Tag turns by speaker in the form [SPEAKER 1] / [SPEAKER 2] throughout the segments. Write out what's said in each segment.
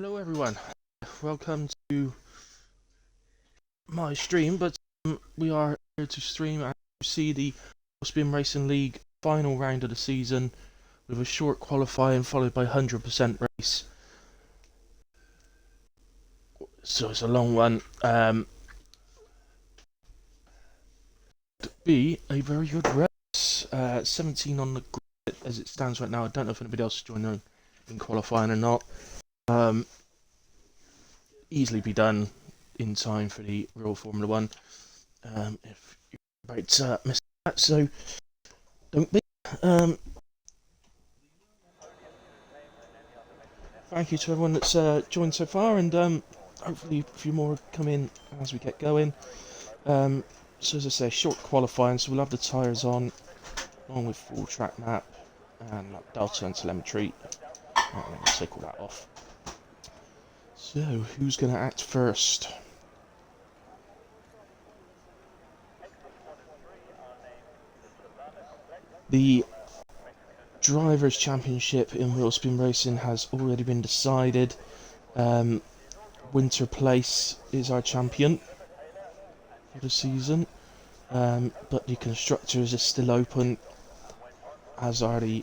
[SPEAKER 1] Hello everyone, welcome to my stream, but we are here to stream and see the Wheelspin Racing League final round of the season with a short qualifying followed by 100% race. So it's a long one. Be a very good race. 17 on the grid as it stands right now. I don't know if anybody else is joining in qualifying or not. Easily be done in time for the real Formula 1 if you're about to miss that, so don't be. Thank you to everyone that's joined so far, and hopefully a few more come in as we get going. So as I say, short qualifying, so we'll have the tyres on along with full track map and Delta and telemetry. Let's take all that off. So, who's going to act first? The Drivers' Championship in Wheelspin Racing has already been decided. Winter Place is our champion for the season, but the Constructors is still open, as are the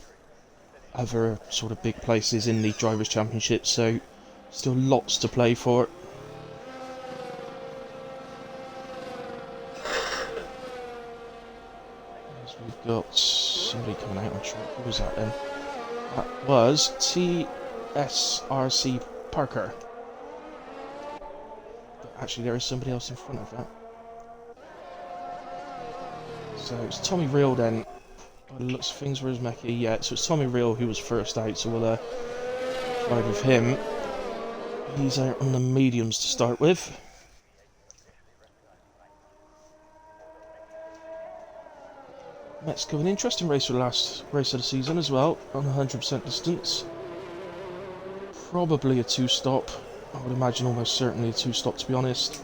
[SPEAKER 1] other sort of big places in the Drivers' Championship, so still lots to play for. As we've got somebody coming out on track. Who was that then? That was TSRC Parker. But actually there is somebody else in front of that. So it's Tommy Reel then. By the looks of things, where's Mackie? Yeah, so it's Tommy Reel who was first out, so we'll ride with him. He's out on the mediums to start with. Mexico, an interesting race for the last race of the season as well, on 100% distance. Probably a two-stop. I would imagine almost certainly a two-stop, to be honest.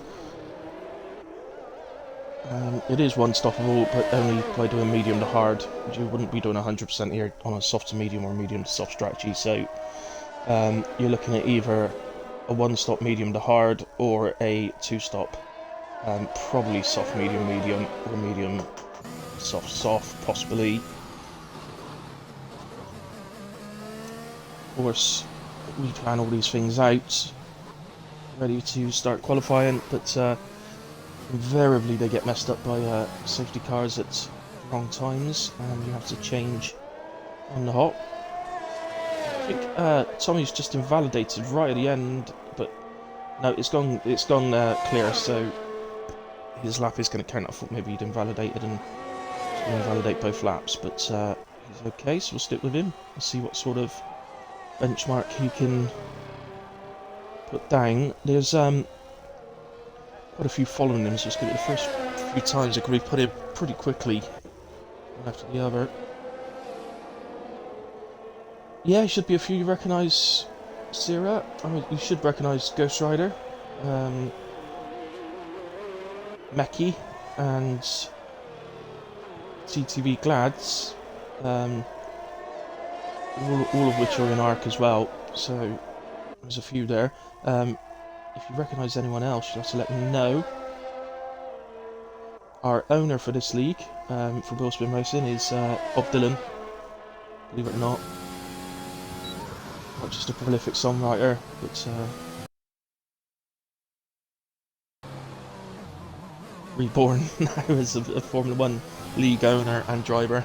[SPEAKER 1] It is one-stoppable, but only by doing medium to hard. You wouldn't be doing 100% here on a soft to medium or medium to soft strategy, so you're looking at either a one-stop medium to hard or a two-stop. Probably soft medium medium or medium soft soft, possibly. Of course, we plan all these things out, ready to start qualifying, but invariably they get messed up by safety cars at wrong times, and you have to change on the hop. I think Tommy's just invalidated right at the end, but no, it's gone clear, so his lap is going to count. I thought maybe he'd invalidated and invalidate both laps, but he's okay, so we'll stick with him and see what sort of benchmark he can put down. There's quite a few following him, so it's going to be the first few times that can be put in pretty quickly, one after the other. Yeah, should be a few you recognise. Sierra, I mean, you should recognise Ghost Rider, Meki, and TTV Glads, all of which are in Arc as well, so there's a few there. If you recognise anyone else, you'll have to let me know. Our owner for this league, for Wheelspin Racing, is Bob Dylan, believe it or not. Not just a prolific songwriter, but reborn now as a Formula 1 league owner and driver.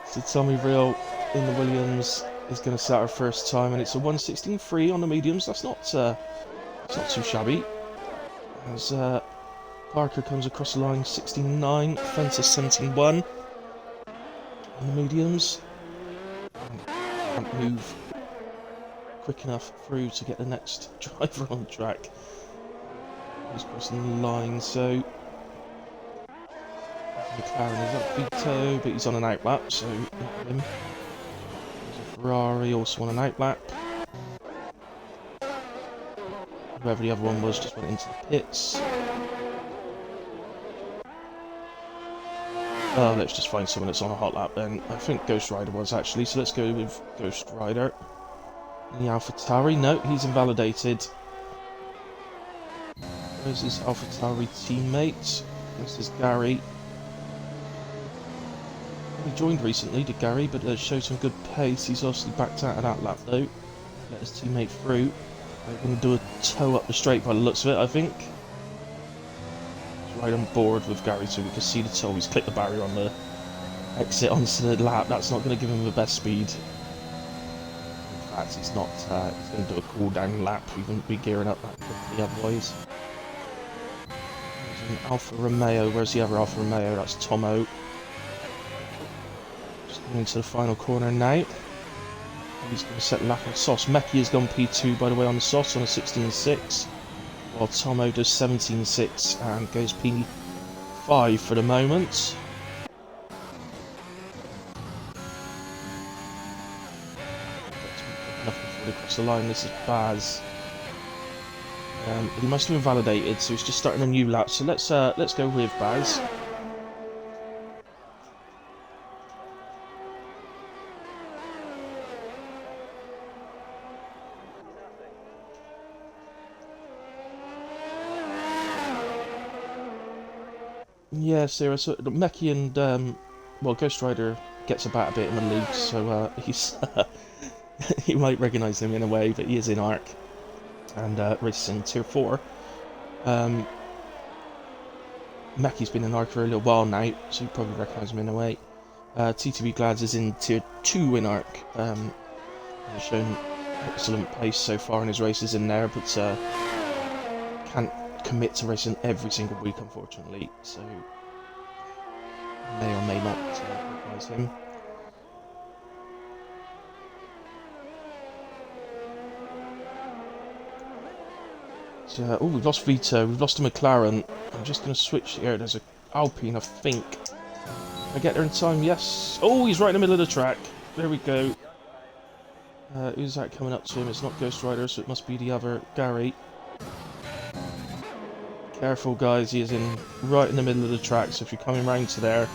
[SPEAKER 1] So Tommy Reel in the Williams is going to start our first time, and it's a 1:16.3 on the mediums. That's not too shabby. As Parker comes across the line, 16.9, Fencer 17.1 on the mediums. Can't move quick enough through to get the next driver on the track. He's crossing the line, so McLaren is up Vito, but he's on an outlap, so not him. There's a Ferrari also on an outlap. Whoever the other one was just went into the pits. Let's just find someone that's on a hot lap then. I think Ghost Rider was actually, so let's go with Ghost Rider. The AlphaTauri, no, he's invalidated. Where's his AlphaTauri teammate? This is Gary. He joined recently, did Gary, but showed some good pace. He's obviously backed out of that lap though. Let his teammate through. They're going to do a toe up the straight by the looks of it, I think. He's right on board with Gary so we can see the toe. He's clicked the barrier on the exit onto the lap. That's not going to give him the best speed. In fact, he's not. He's going to do a cool down lap. We wouldn't be gearing up that quickly otherwise. There's an Alfa Romeo. Where's the other Alfa Romeo? That's Tomo. Just going into the final corner now. He's going to set lap on Sauce. Meki has gone P2 by the way on the Sauce on a 16.6, while Tomo does 17.6 and goes P5 for the moment. Nothing before they cross the line. This is Baz. He must have invalidated, so he's just starting a new lap. So let's go with Baz. Yeah, Sarah, so Meki and, well, Ghost Rider gets about a bit in the league, so he's you might recognise him in a way, but he is in ARC and races in Tier 4. Meki's been in ARC for a little while now, so you probably recognise him in a way. TTB Glads is in Tier 2 in ARC. He's shown excellent pace so far in his races in there, but can't commit to racing every single week, unfortunately, so may or may not recognise him. So, oh, we've lost Vito, we've lost a McLaren. I'm just going to switch here. There's a Alpine, I think. Can I get there in time? Yes. Oh, he's right in the middle of the track. There we go. Who's that coming up to him? It's not Ghost Rider, so it must be the other Gary. Careful, guys. He is in right in the middle of the track, so if you're coming round to there,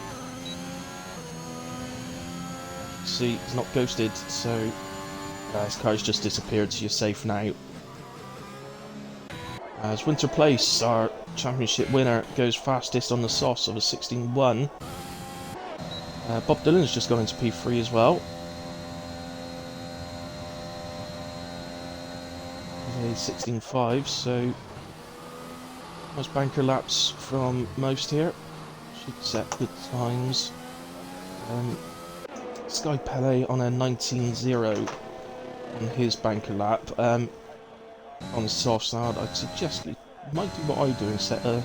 [SPEAKER 1] see, he's not ghosted, so his car's just disappeared, so you're safe now. As Winter Place, our championship winner, goes fastest on the sauce of a 16.1. Bob Dylan's just gone into P3 as well. A 16.5, so most banker laps from most here. Should set good times. Sky Pele on a 19.0 on his banker lap. On the soft side, I'd suggest you might do what I do and set a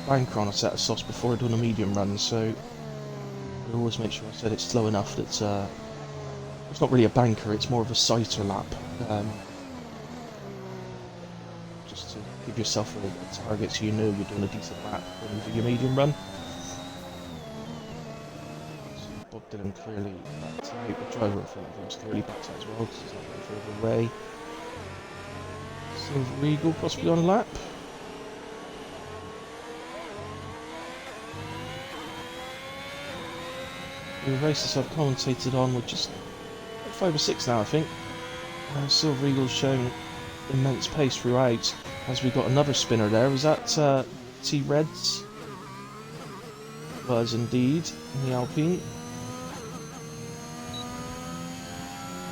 [SPEAKER 1] banker on a set of softs before doing a medium run, so I always make sure I set it slow enough that it's not really a banker, it's more of a sighter lap. Just to give yourself a target so you know you're doing a decent lap when you do your medium run. So Bob Dylan clearly backed out, the driver in front of him is clearly backed out as well because he's not going further away. Silver Eagle possibly on a lap. The races I've commentated on were just 5 or 6 now, I think. Silver Eagle's shown immense pace throughout. As we got another spinner there, was that T-Reds? Was indeed in the Alpine.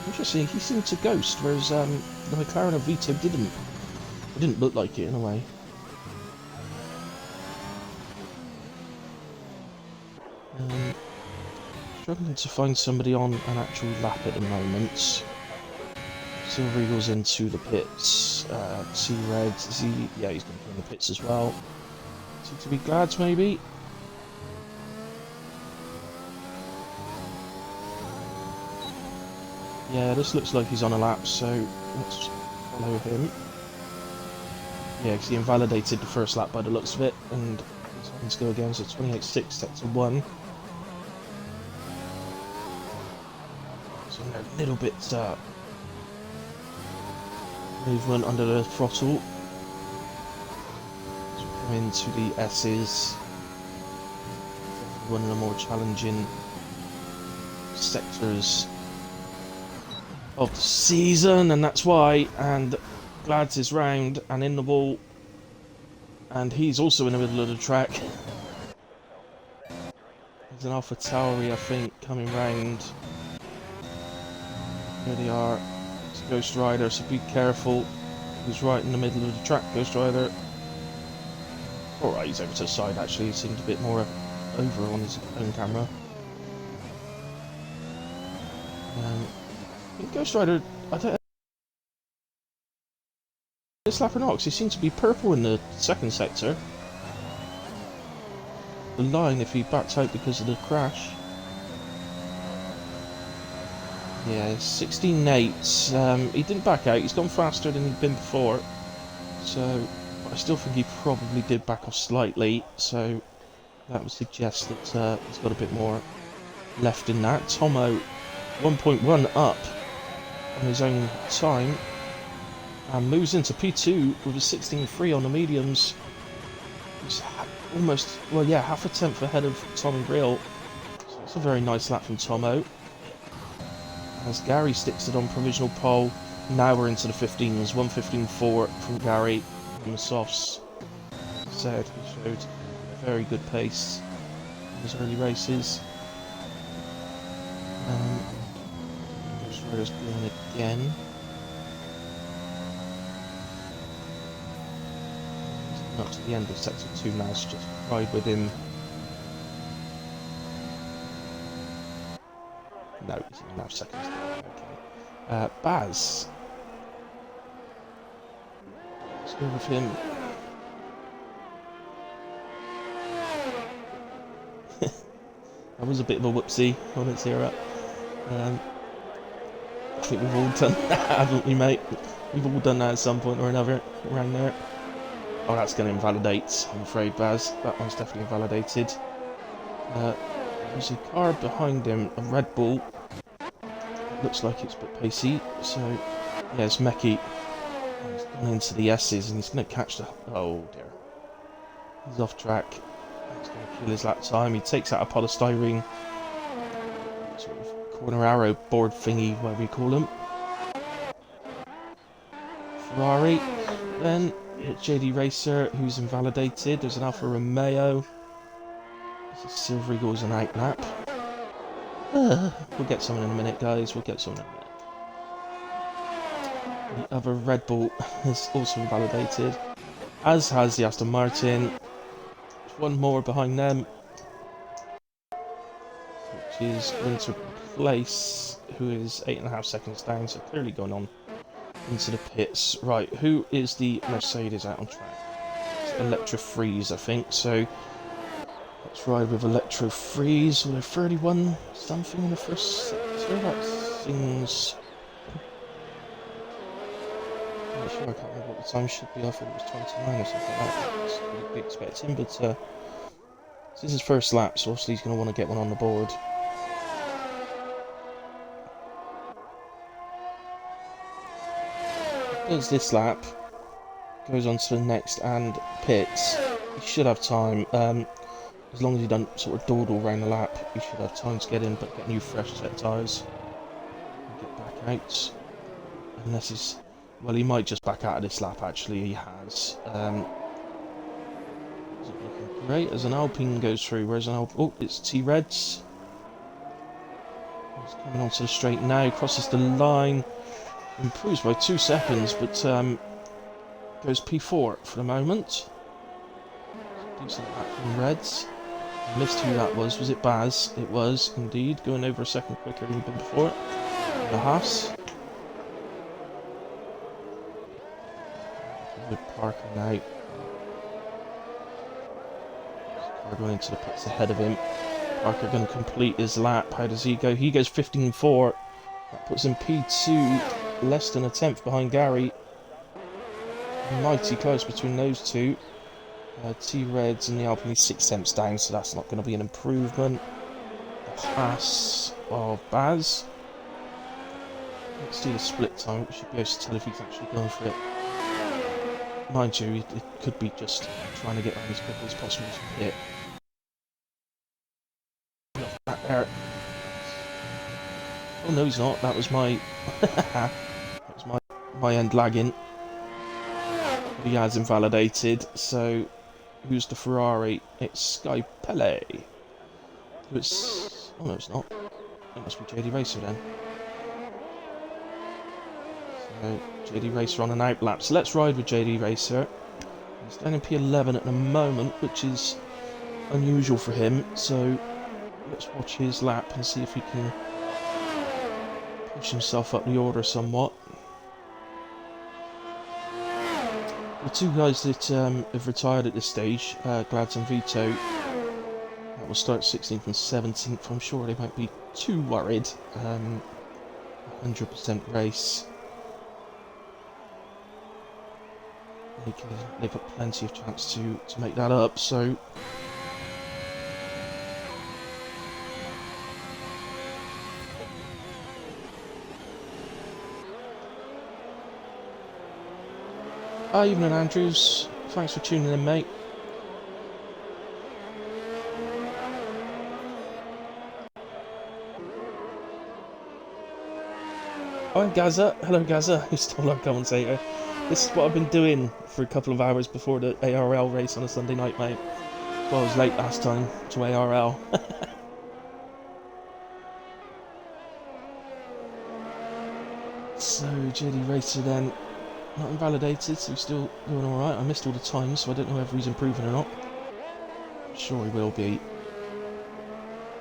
[SPEAKER 1] Interesting, he seemed to ghost, whereas the McLaren of Vito didn't. It didn't look like it in a way. Struggling to find somebody on an actual lap at the moment. Silver Eagle's into the pits. T-Red, yeah, he's going to be in the pits as well. To be Glads maybe. Yeah, this looks like he's on a lap, so let's follow him. Yeah, because he invalidated the first lap by the looks of it, and he's having to go again, so 28.6 set to 1. So a little bit movement under the throttle. So come into the S's. one of the more challenging sectors of the season, and that's why. And Glads is round and in the wall, and he's also in the middle of the track. There's an Alpha Tauri, I think, coming round. Here they are. It's Ghost Rider, so be careful. He's right in the middle of the track, Ghost Rider. Alright, he's over to the side actually. He seemed a bit more over on his own camera. I think Ghost Rider, I don't know this lap or not, because he seems to be purple in the second sector. The line, if he backed out because of the crash. Yeah, 16.8. He didn't back out, he's gone faster than he'd been before. So, I still think he probably did back off slightly, so that would suggest that he's got a bit more left in that. Tomo, 1.1 up on his own time, and moves into P2 with a 16.3 on the mediums. He's almost, well yeah, half a tenth ahead of Tommy Brill. So it's a very nice lap from Tomo. As Gary sticks it on provisional pole, now we're into the 15s, 1:15.4 from Gary on the softs. As I said, he showed a very good pace in his early races. Ghost Rider's going again. He's up to the end of sector 2 now, so just ride with him. No, he's now second. Okay. Baz. Let's go with him. That was a bit of a whoopsie on its era. I think we've all done that, haven't we, mate? We've all done that at some point or another around there. Oh, that's going to invalidate, I'm afraid, Baz. That one's definitely invalidated. There's a car behind him, a Red Bull. It looks like it's a bit pacey, so yeah, it's Meki. He's gone into the S's and he's going to catch the... Oh dear. He's off track. He's going to kill his lap time. He takes out a polystyrene sort of corner arrow board thingy, whatever you call them. Ferrari. Then JD Racer, who's invalidated. There's an Alfa Romeo. There's a Silver Eagles and out lap. We'll get someone in a minute, guys. We'll get someone in a minute. The other Red Bull is also invalidated, as has the Aston Martin. There's one more behind them, which is Winter Place, who is 8.5 seconds down, so clearly going on into the pits. Right, who is the Mercedes out on track? It's Electro Freeze, I think. So let's ride with Electro Freeze. We're 31 something in the first sector. That seems... I'm not sure, I can't remember what the time should be. I thought it was 29 or something like that. That's what I'd be expecting, but this is his first lap, so obviously he's going to want to get one on the board. Does this lap, goes on to the next and pits. He should have time, as long as he doesn't sort of dawdle around the lap, he should have time to get in, but get new fresh set tyres and get back out. Unless he's, well, he might just back out of this lap actually, he has. Isn't looking great as an Alpine goes through, whereas an Alpine, oh, it's T-Reds. He's coming onto the straight now, crosses the line. Improves by 2 seconds, but goes P4 for the moment. Decent lap from Reds. I missed who that was. Was it Baz? It was indeed, going over a second quicker than he'd been before. The Haas. With Parker now. Car going into the pits ahead of him. Parker going to complete his lap. How does he go? He goes 15.4. That puts him P2. Less than a tenth behind Gary. Mighty close between those two. T-Reds and the Alpine 6 tenths down, so that's not going to be an improvement. The Haas of Baz. Let's do the split time. We should be able to tell if he's actually going for it. Mind you, it could be just trying to get around as quickly as possible to hit. no, he's not. That was my... that was my end lagging. But he has invalidated, so... Who's the Ferrari? It's Sky Pele. Who's... Oh, no, it's not. It must be JD Racer then. So, JD Racer on an outlap. So let's ride with JD Racer. He's down in P11 at the moment, which is unusual for him. So let's watch his lap and see if he can push himself up the order somewhat. The two guys that have retired at this stage, Glads and Vito, that will start 16th and 17th. I'm sure they won't be too worried. 100% race. They've got plenty of chance to make that up, so... Hi, evening Andrews. Thanks for tuning in, mate. Hi, Gaza. Hello, Gaza, who's still our commentator. This is what I've been doing for a couple of hours before the ARL race on a Sunday night, mate. Well, I was late last time to ARL. So, JD Racer then, not invalidated, so he's still doing alright. I missed all the times, so I don't know whether he's improving or not. I'm sure he will be.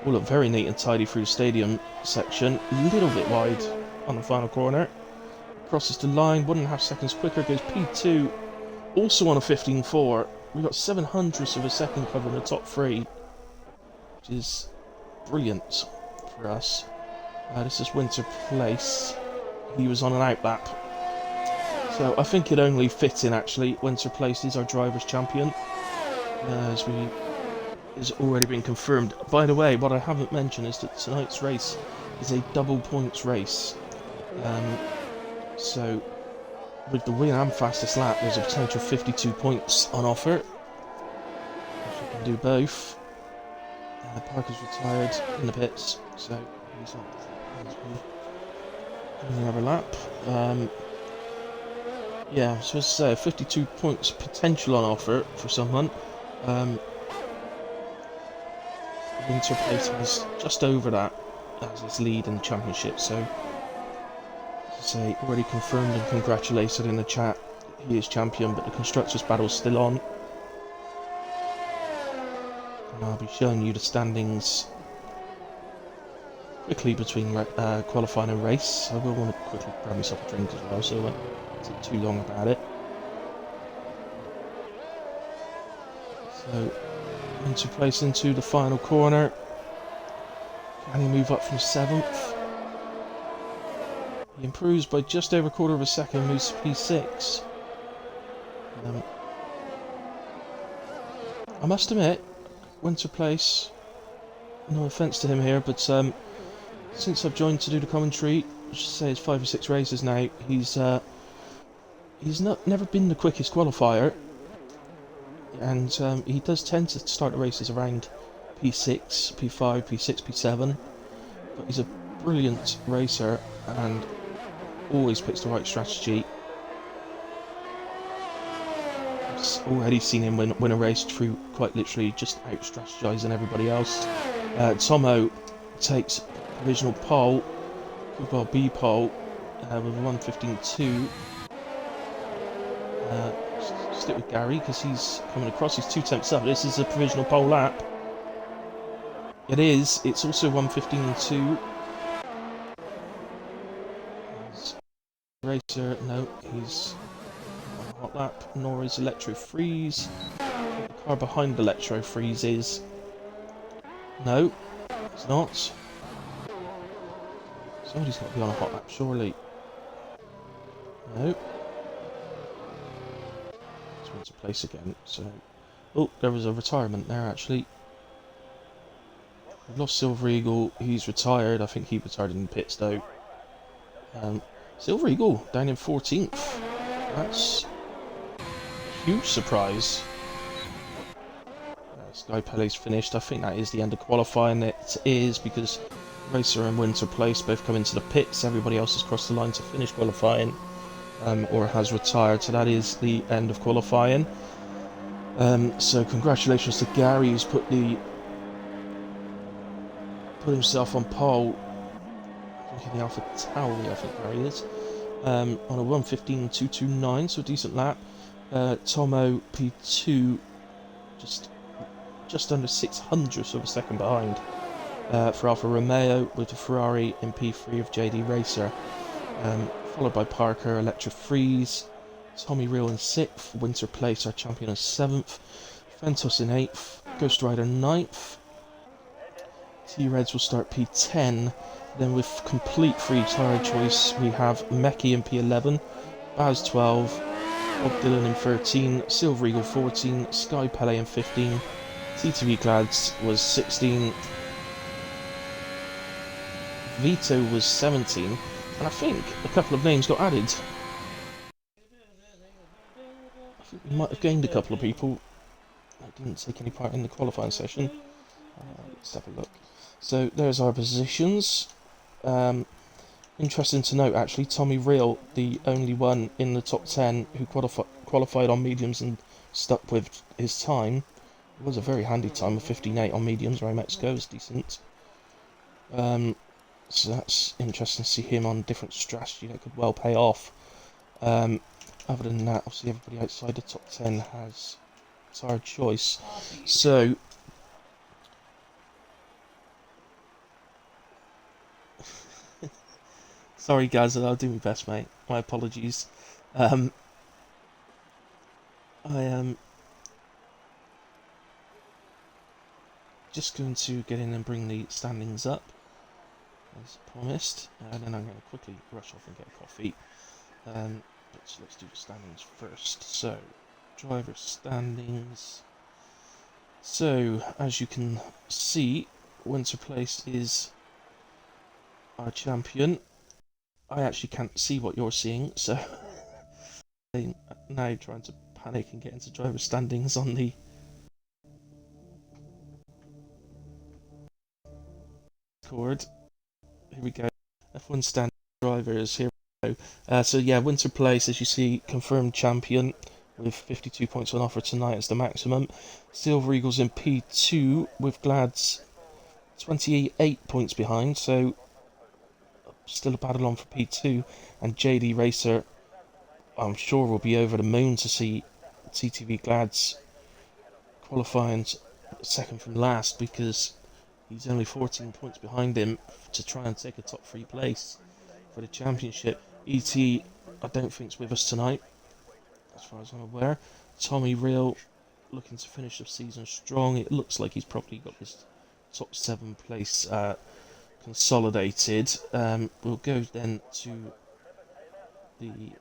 [SPEAKER 1] All look very neat and tidy through the stadium section. A little bit wide on the final corner. Crosses the line, 1.5 seconds quicker, goes P2, also on a 15.4. We've got 700ths of a second covering the top three, which is brilliant for us. This is Winter Place. He was on an outlap. So I think it only fits in, actually. Winter Place is our driver's champion, as has already been confirmed. By the way, what I haven't mentioned is that tonight's race is a double points race. So, with the win and fastest lap, there's a potential 52 points on offer. If you can do both. Parker's retired in the pits, so he's not doing another lap. Yeah, so as I say, 52 points potential on offer for someone. Winter Place was just over that as his lead in the championship, so... Say, already confirmed and congratulated in the chat. He is champion, but the constructors' battle is still on. And I'll be showing you the standings quickly between qualifying and race. I will want to quickly grab myself a drink as well, so I won't take too long about it. So, into place into the final corner. Can he move up from 7th? He improves by just over a quarter of a second, moves to P6. I must admit, Winter Place, no offence to him here, but since I've joined to do the commentary, I should say it's 5 or 6 races now, he's never been the quickest qualifier, and he does tend to start the races around P6, P5, P6, P7, but he's a brilliant racer and always picks the right strategy. I've already seen him win a race through quite literally just out-strategizing everybody else. Tomo takes provisional pole, Cooper B pole with a 1:15.2. Stick with Gary because he's coming across, he's 2 tenths up. This is a provisional pole lap. It is, it's also 1:15.2. Racer, no, he's on a hot lap, nor is Electro Freeze. The car behind Electro Freeze is. No, it's not. Somebody's got to be on a hot lap, surely. No. It's went to place again, so. Oh, there was a retirement there actually. We've lost Silver Eagle, he's retired. I think he retired in the pits though. Silver Eagle down in 14th. That's a huge surprise. Sky Pele's finished. I think that is the end of qualifying. It is because Racer and Winter Place both come into the pits. Everybody else has crossed the line to finish qualifying or has retired. So that is the end of qualifying. So congratulations to Gary, who's put himself on pole. I think in the Alpha Tauri, I think Gary is. On a 1:15.229, so a decent lap. Tomo P2, just under 600ths of a second behind. For Alfa Romeo, with the Ferrari in P3 of JD Racer. Followed by Parker, Electra Freeze, Tommy Real in 6th, Winter Place, our champion, in 7th, Fentos in 8th, Ghost Rider 9th. T-Reds will start P10. Then with complete free tyre choice, we have Meki in P11, Baz 12, Bob Dylan in 13, Silver Eagle 14, Sky Pele in 15, TTV Glads was 16, Vito was 17, and I think a couple of names got added. I think we might have gained a couple of people that didn't take any part in the qualifying session. Let's have a look. So there's our positions. Interesting to note, actually, Tommy Real, the only one in the top 10 who qualified on mediums and stuck with his time. It was a very handy time of 15.8 on mediums. Rally Mexico is decent. So that's interesting to see him on different strategy that could well pay off. Other than that, obviously everybody outside the top 10 has tire choice. So sorry guys, I'll do my best, mate. My apologies. I am just going to get in and bring the standings up, as promised, and then I'm going to quickly rush off and get a coffee. But let's do the standings first. So, driver standings. So, as you can see, Winter Place is our champion. I actually can't see what you're seeing, so I'm now trying to panic and get into driver standings on the Discord. Here we go. F1 standing drivers, here we go. So yeah, Winter Place, as you see, confirmed champion with 52 points on offer tonight as the maximum. Silver Eagles in P2 with Glads 28 points behind, so still a battle on for P2. And JD Racer, I'm sure, will be over the moon to see TTV Glads qualifying second from last, because he's only 14 points behind him to try and take a top 3 place for the championship. ET, I don't think is with us tonight, as far as I'm aware. Tommy Real looking to finish the season strong. It looks like he's probably got his top 7 place consolidated. We'll go then to the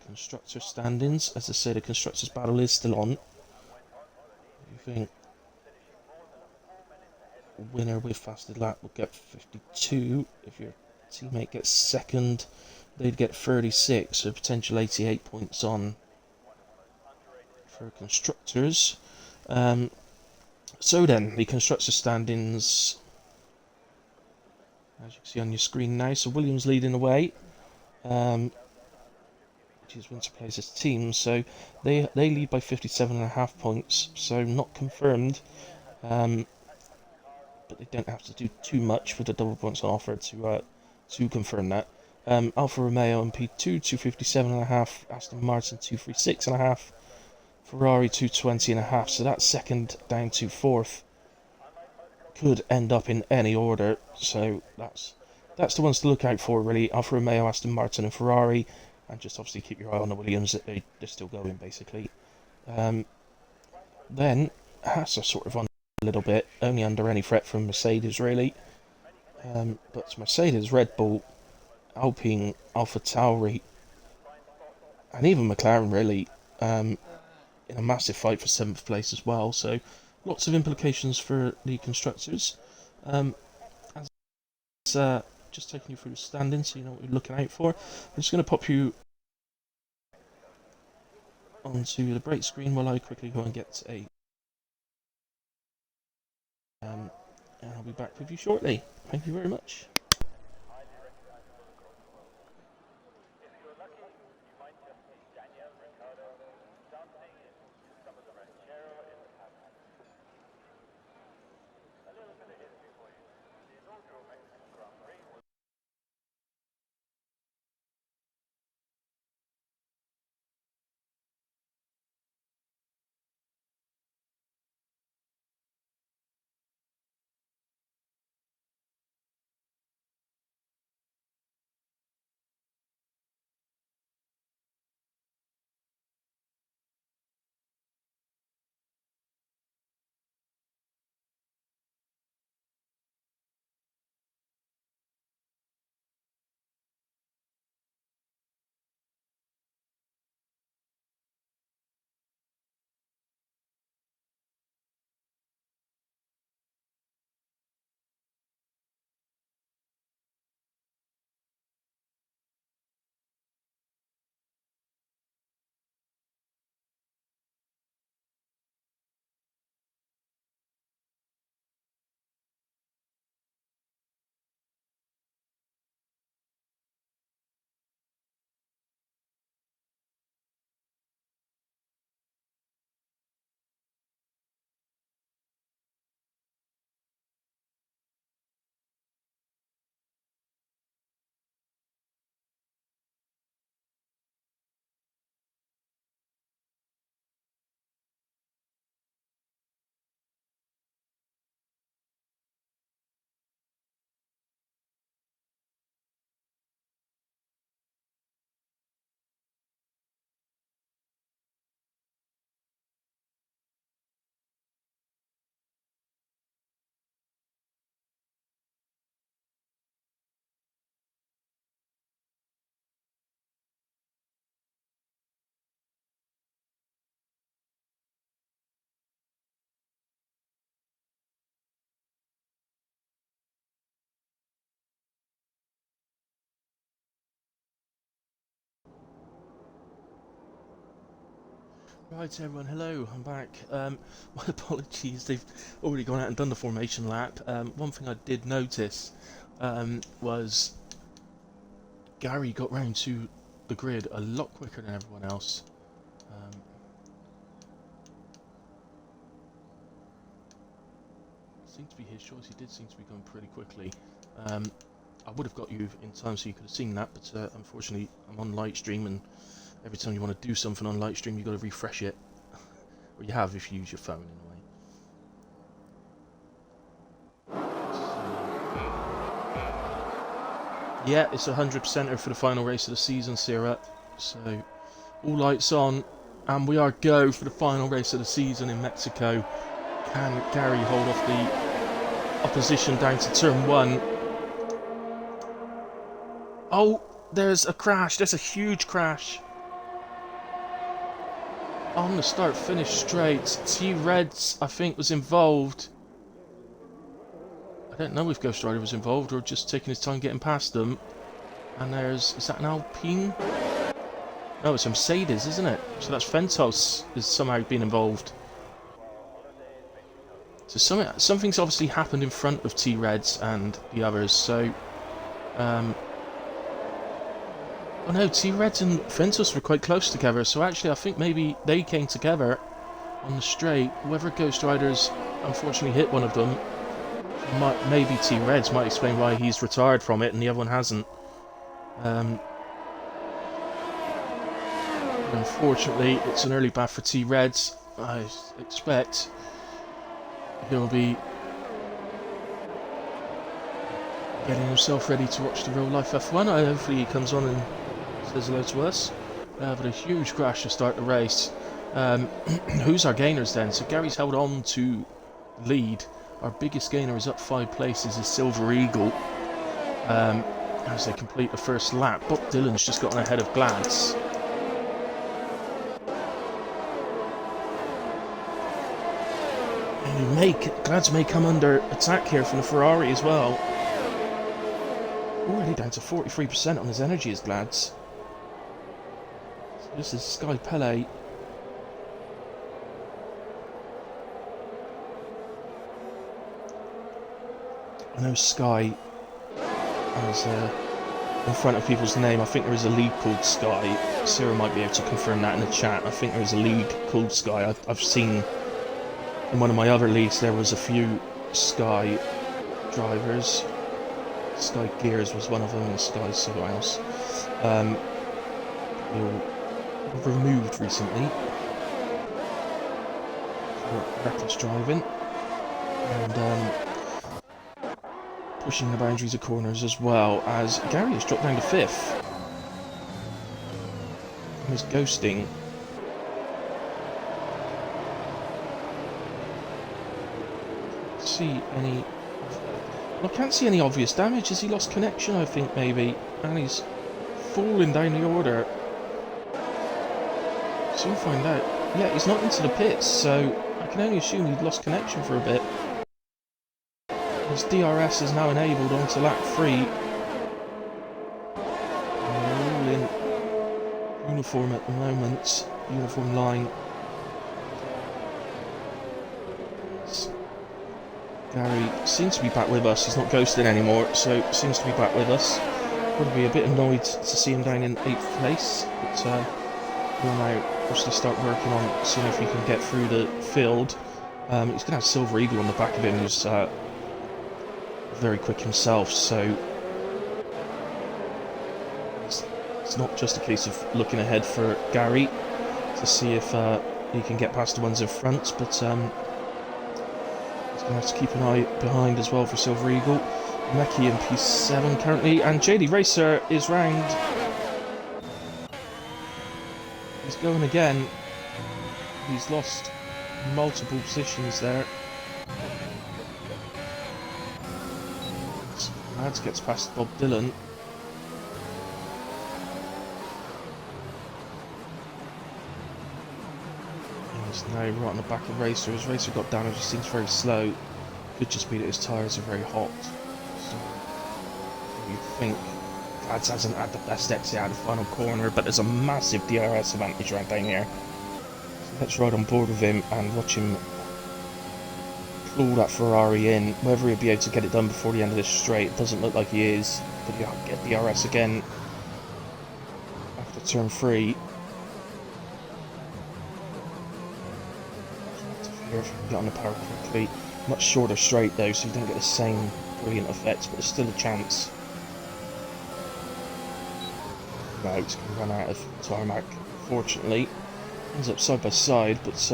[SPEAKER 1] constructor standings. As I say, the constructors battle is still on. I think winner with fastest lap will get 52. If your teammate gets second, they'd get 36, so potential 88 points on for constructors. So then, the constructor standings, as you can see on your screen now. So Williams leading the way, which is Winter Place's team. So they lead by 57.5 points. So not confirmed, but they don't have to do too much for the double points on offer to confirm that. Alfa Romeo in P2 257.5, Aston Martin 236.5, Ferrari 220.5. So that second down to fourth could end up in any order. So that's the ones to look out for, really. Alfa Romeo, Aston Martin, and Ferrari, and just obviously keep your eye on the Williams. They're still going, basically. Then Haas are sort of on a little bit, only under any threat from Mercedes, really. But Mercedes, Red Bull, Alpine, Alpha Tauri, and even McLaren, really, in a massive fight for 7th place as well. So lots of implications for the constructors. Just taking you through the standings so you know what you're looking out for. I'm just going to pop you onto the break screen while I quickly go and get a and I'll be back with you shortly. Thank you very much. Right everyone, hello, I'm back. My apologies, they've already gone out and done the formation lap. One thing I did notice was Gary got round to the grid a lot quicker than everyone else. Seemed to be his choice, he did seem to be going pretty quickly. I would have got you in time so you could have seen that, but unfortunately I'm on light stream, and every time you want to do something on light stream you've got to refresh it. Or you have if you use your phone in a way. Yeah, it's 100%er for the final race of the season, Sierra. So, all lights on, and we are go for the final race of the season in Mexico. Can Gary hold off the opposition down to turn 1? Oh, there's a crash. There's a huge crash. On the start-finish straight, T-Reds, I think, was involved. I don't know if Ghost Rider was involved or just taking his time getting past them. And there's... is that an Alpine? No, it's a Mercedes, isn't it? So that's Fentos is somehow been involved. So something's obviously happened in front of T-Reds and the others, so... oh no, T-Reds and Fentos were quite close together, so actually I think maybe they came together on the straight. Whoever Ghost Riders unfortunately hit one of them, maybe T-Reds might explain why he's retired from it and the other one hasn't. Unfortunately, it's an early bath for T-Reds. I expect he'll be getting himself ready to watch the real life F1. Hopefully he comes on and says hello to us. But a huge crash to start the race. Who's our gainers then? So Gary's held on to lead. Our biggest gainer is up 5 places, is Silver Eagle. As they complete the first lap. Bob Dylan's just gotten ahead of Glads. And Glads may come under attack here from the Ferrari as well. Already down to 43% on his energy as Glads. So this is Sky Pele. I know Sky has in front of people's name. I think there is a league called Sky. Sarah might be able to confirm that in the chat. I think there is a league called Sky. I've seen in one of my other leagues there was a few Sky drivers. Sky Gears was one of them, and Sky something else. They were removed recently for reckless driving and pushing the boundaries of corners, as well as Gary has dropped down to 5th. And is ghosting. See any? Well, I can't see any obvious damage. Has he lost connection? I think maybe, and he's falling down the order. So we'll find out. Yeah, he's not into the pits, so I can only assume he'd lost connection for a bit. His DRS is now enabled onto lap 3. And they're all in uniform at the moment. Uniform line. Gary seems to be back with us. He's not ghosting anymore, so seems to be back with us. Would be a bit annoyed to see him down in 8th place, but we'll now obviously start working on seeing if we can get through the field. He's going to have Silver Eagle on the back of him, who's very quick himself, so it's not just a case of looking ahead for Gary to see if he can get past the ones in front, but he's going to have to keep an eye behind as well for Silver Eagle. Meki in P7 currently, and JD Racer is round. He's going again. He's lost multiple positions there. Mads gets past Bob Dylan. He's now right on the back of Racer. As Racer got down, it just seems very slow. Could just be that his tyres are very hot. So you think Mads hasn't had the best exit out of the final corner, but there's a massive DRS advantage right down here. So let's ride on board with him and watch him claw that Ferrari in. Whether he'll be able to get it done before the end of this straight, it doesn't look like he is, but he'll get DRS again after turn 3. Here if we can get on the power quickly. Much shorter straight though, so you don't get the same brilliant effects, but there's still a chance. No, it's going to run out of tarmac, fortunately. Ends up side by side, but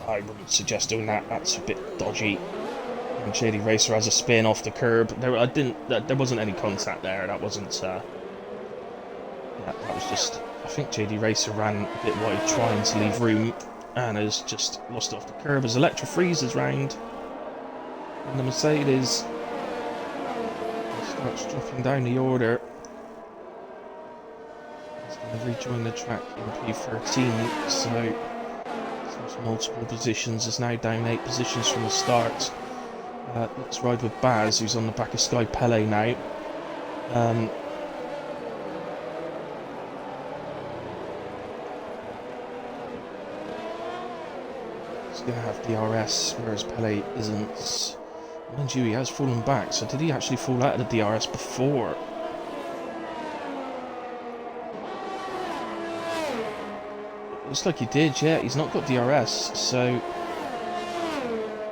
[SPEAKER 1] I wouldn't suggest doing that. That's a bit dodgy. And JD Racer has a spin off the curb. There wasn't any contact there. That wasn't. That was just. I think JD Racer ran a bit wide, trying to leave room, and has just lost it off the curb as Electra freezes round. And the Mercedes starts dropping down the order. It's going to rejoin the track in P13, so there's multiple positions. It's now down 8 positions from the start. Let's ride with Baz, who's on the back of Sky Pele now. He's going to have DRS, whereas Pele isn't. Mind you, he has fallen back, so did he actually fall out of the DRS before? It looks like he did, yeah. He's not got DRS, so he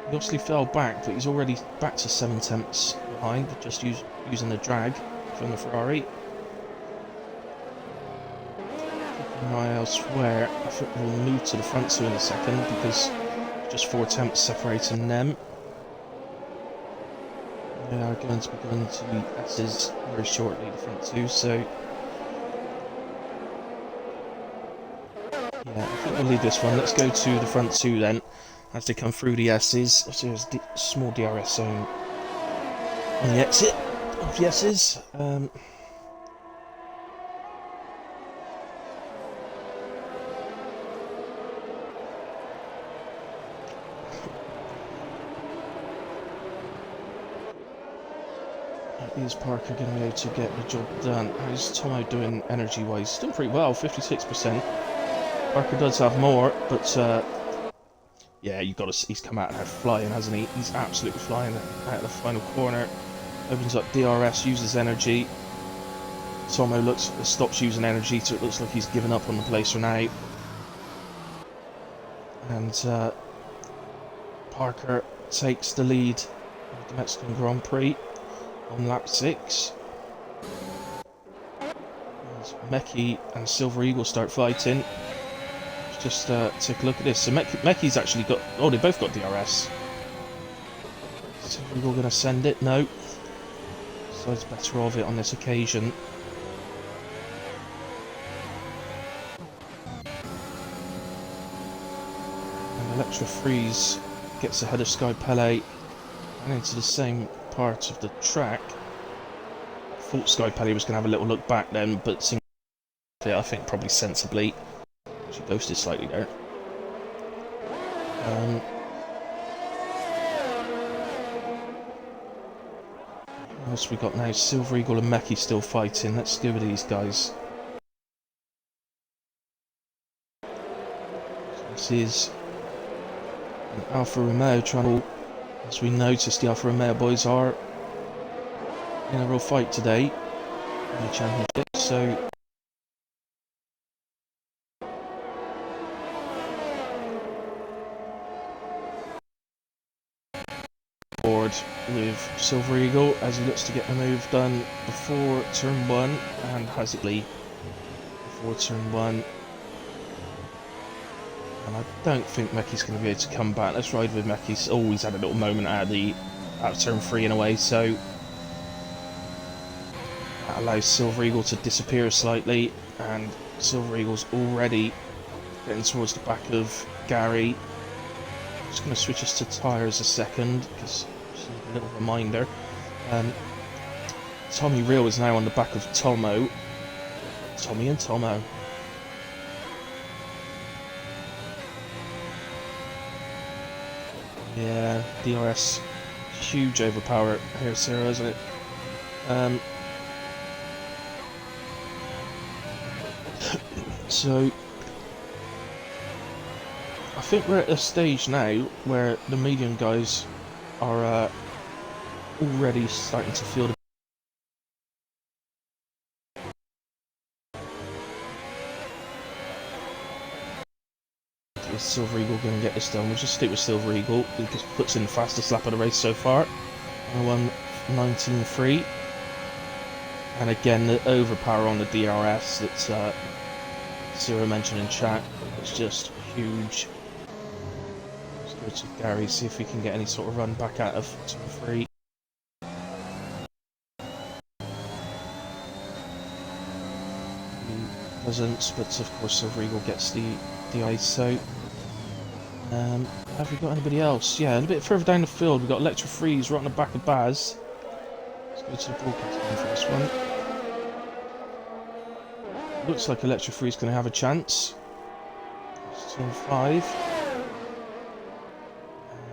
[SPEAKER 1] obviously fell back, but he's already back to 7 tenths behind, just using the drag from the Ferrari. Keeping an eye elsewhere. I think we'll move to the front 2 in a second, because just 4 tenths separating them. They are going to be going to the S's very shortly, the front 2, so yeah, I think we'll leave this one. Let's go to the front 2 then, as they come through the S's. So there's a small DRS zone on the exit of the S's. Is Parker going to be able to get the job done? How's Tomo doing energy-wise? Still pretty well, 56%. Parker does have more, but Yeah, you got to. He's come out now flying, hasn't he? He's absolutely flying out of the final corner. Opens up DRS, uses energy. Tomo stops using energy, so it looks like he's given up on the place for now. And Parker takes the lead of the Mexican Grand Prix on lap 6. As Meki and Silver Eagle start fighting. Just take a look at this. So Meki's actually got... Oh, they both got DRS. Silver Eagle going to send it? No. So it's better of it on this occasion. And Electra Freeze gets ahead of Sky Pele and into the same part of the track. Thought Sky Pele was going to have a little look back then, but seemed to, I think, probably sensibly. She ghosted slightly there. What else we got now? Silver Eagle and Meki still fighting. Let's go with these guys. So this is an Alfa Romeo trying to... As we noticed, the Alfa Romeo boys are in a real fight today in the championship, so... Board with Silver Eagle as he looks to get the move done before turn 1 and has it lead before turn 1. And I don't think Meki's going to be able to come back. Let's ride with Meki. He's always had a little moment out of turn 3 in a way, so that allows Silver Eagle to disappear slightly, and Silver Eagle's already getting towards the back of Gary. Just going to switch us to tyres a second, because just a little reminder. Tommy Real is now on the back of Tomo. Tommy and Tomo. Yeah, DRS, huge overpower here, Sarah, isn't it? So... I think we're at a stage now where the medium guys are already starting to feel the... Is Silver Eagle going to get this done? We'll just stick with Silver Eagle. He just puts in the fastest lap of the race so far. I won 19.3. And again, the overpower on the DRS that Sarah mentioned in chat is just huge. Go to Gary, see if we can get any sort of run back out of turn 3. He doesn't, but of course Silver Eagle gets the ISO. Have we got anybody else? Yeah, a bit further down the field we've got Electra Freeze right on the back of Baz. Let's go to the broadcast line for this one. Looks like Electra Freeze is going to have a chance. It's turn 5.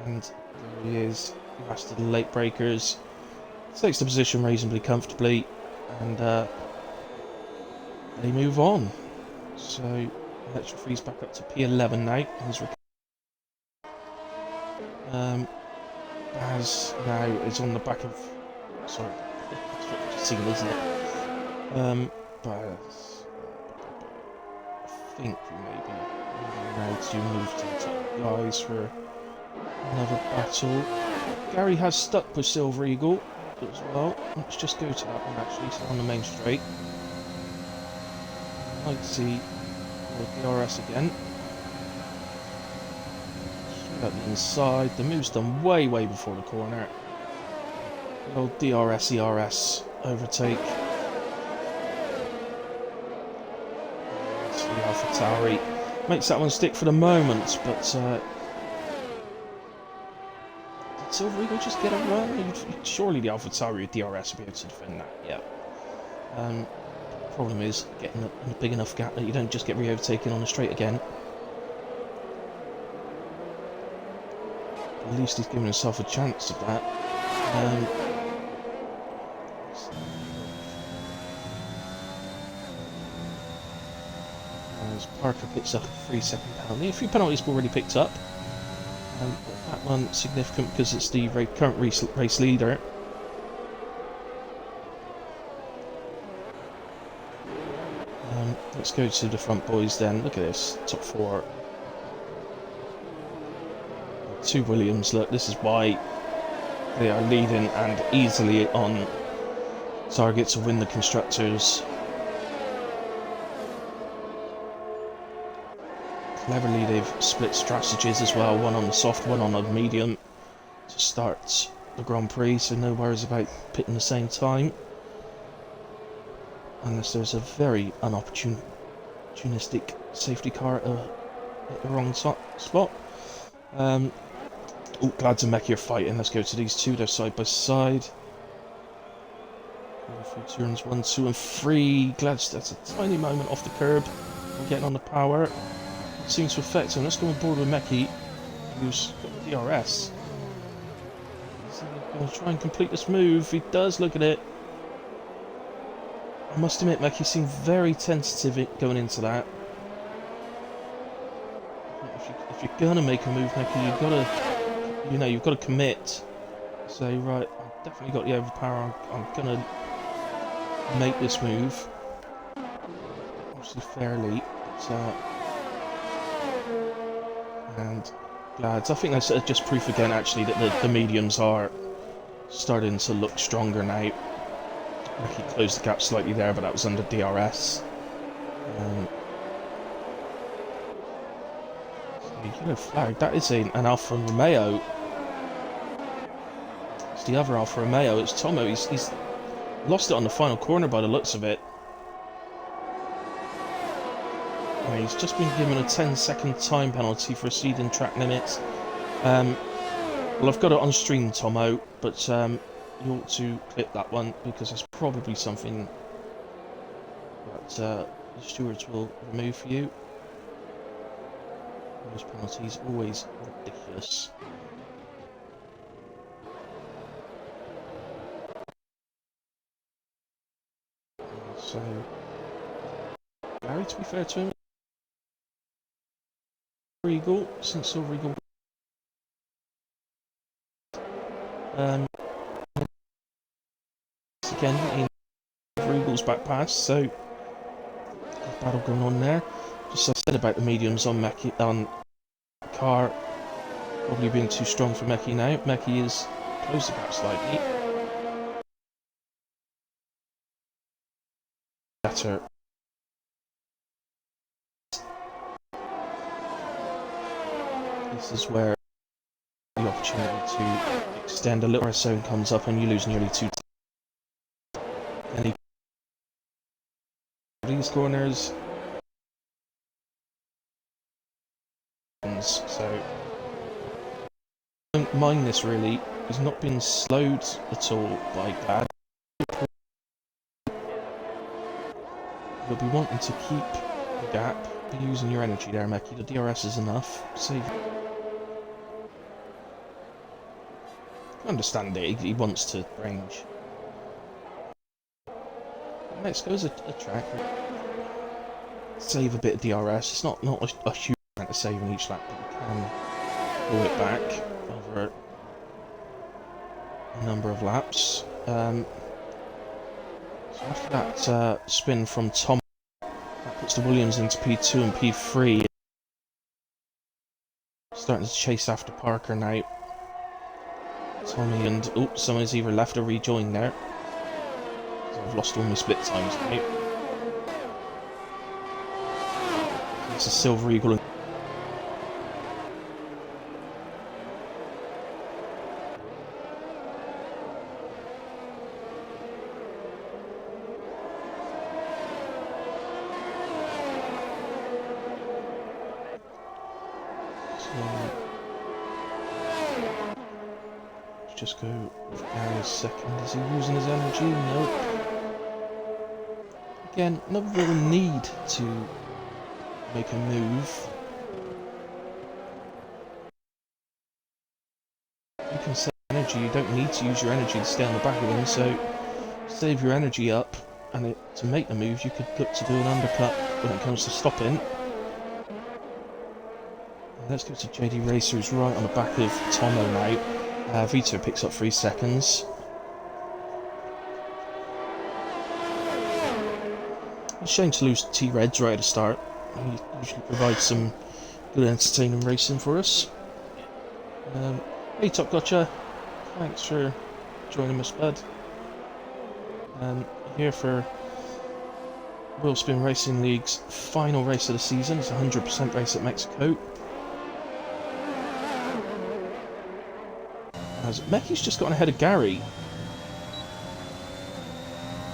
[SPEAKER 1] And there he is, last of the late breakers. Takes the position reasonably comfortably, and they move on. So Electra Freeze back up to P11 now. Baz now is on the back of... Sorry, that's what you've seen, isn't it? Baz... I think maybe now to move to the top guys for another battle. Gary has stuck with Silver Eagle as well. Let's just go to that one actually, so on the main straight. Might see more DRS again. Straight up the inside. The move's done way before the corner. The old DRS, ERS overtake. That's the AlphaTauri. Makes that one stick for the moment, but did Silver Eagle just get a run? Surely the AlphaTauri with DRS will be able to defend that, yeah. Problem is getting a big enough gap that you don't just get re-overtaken on the straight again. At least he's given himself a chance of that. As Parker picks up a 3-second penalty. A few penalties were already picked up. That one significant because it's the current race leader. Let's go to the front boys then. Look at this, top 4. 2 Williams, look, this is why they are leading and easily on target to win the Constructors. Cleverly they've split strategies as well, one on the soft, one on the medium to start the Grand Prix, so no worries about pitting the same time. Unless there's a very unopportunistic safety car at the wrong spot. Oh, Glads and Meki are fighting. Let's go to these two. They're side by side. Turns 1, 2, and 3. Glads, that's a tiny moment off the curb. We're getting on the power. It seems to affect him. Let's go on board with Meki, who's got the DRS. Is he going to try and complete this move? He does. Look at it. I must admit, Meki seemed very tentative going into that. If you're gonna make a move, Meki, you've got to commit. Say, right, I've definitely got the overpower. I'm gonna make this move. Obviously, fairly, but, and Glads. I think that's just proof again, actually, that the mediums are starting to look stronger now. He closed the gap slightly there, but that was under DRS. Yellow flag. That is an Alfa Romeo. It's the other Alfa Romeo. It's Tomo. He's lost it on the final corner by the looks of it. He's just been given a 10-second time penalty for exceeding track limits. Well, I've got it on stream, Tomo, but you ought to clip that one because that's probably something that the stewards will remove for you. Those penalties always ridiculous. So, Barry, to be fair to him, Eagle, since Silver Eagle. Again, in Eagle's back pass, so battle going on there. Just as I said about the mediums on Meki, on car, probably being too strong for Meki now. Meki is closed the gap slightly. Better. This is where the opportunity to extend a little or so comes up and you lose nearly 2. These corners. So don't mind this really. He's not been slowed at all by Glad. You'll be wanting to keep the gap, be using your energy there, Meki. The DRS is enough. Save. I understand it. He wants to range. Next goes a track. Save a bit of DRS. It's not a huge amount of saving each lap, but you can pull it back over a number of laps. So after that spin from Tom, that puts the Williams into P2 and P3. Starting to chase after Parker now. Tommy and someone's either left or rejoined there. So I've lost all my split times now. It's a Silver Eagle. Just go with Gary's second. Is he using his energy? Nope. Again, no real need to make a move. You can save energy, you don't need to use your energy to stay on the back of him, so save your energy up, and to make the move you could look to do an undercut when it comes to stopping. Let's go to JD Racer, who's right on the back of Tomo now. Vito picks up 3 seconds. It's a shame to lose T-Reds right at the start. He usually provides some good entertaining racing for us. Hey Top Gotcha, thanks for joining us, bud. Here for Wheelspin Racing League's final race of the season. It's a 100% race at Mexico. As Meki's just gotten ahead of Gary.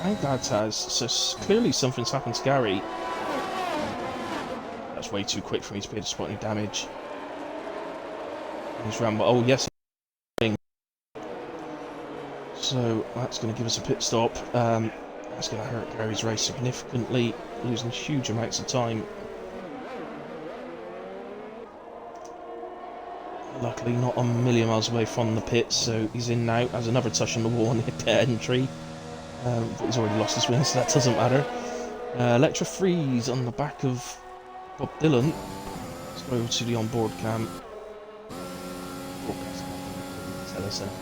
[SPEAKER 1] And Dad has, so clearly something's happened to Gary. That's way too quick for me to be able to spot any damage. He's ramble. Oh yes. So that's going to give us a pit stop. That's going to hurt Gary's race significantly, losing huge amounts of time. Luckily not a million miles away from the pits, so he's in now. Has another touch on the wall near pit entry. But he's already lost his wing, so that doesn't matter. Electra Freeze on the back of Bob Dylan. Let's go over to the onboard cam. Tell us anything.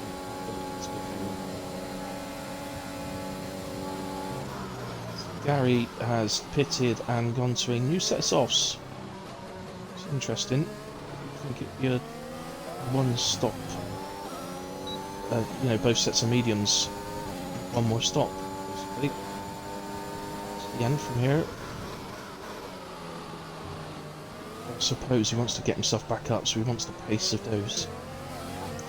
[SPEAKER 1] Gary has pitted and gone to a new set of softs. It's interesting. I think it'd be a one-stop. You know, both sets of mediums. One more stop, basically. It's the end from here. I suppose he wants to get himself back up, so he wants the pace of those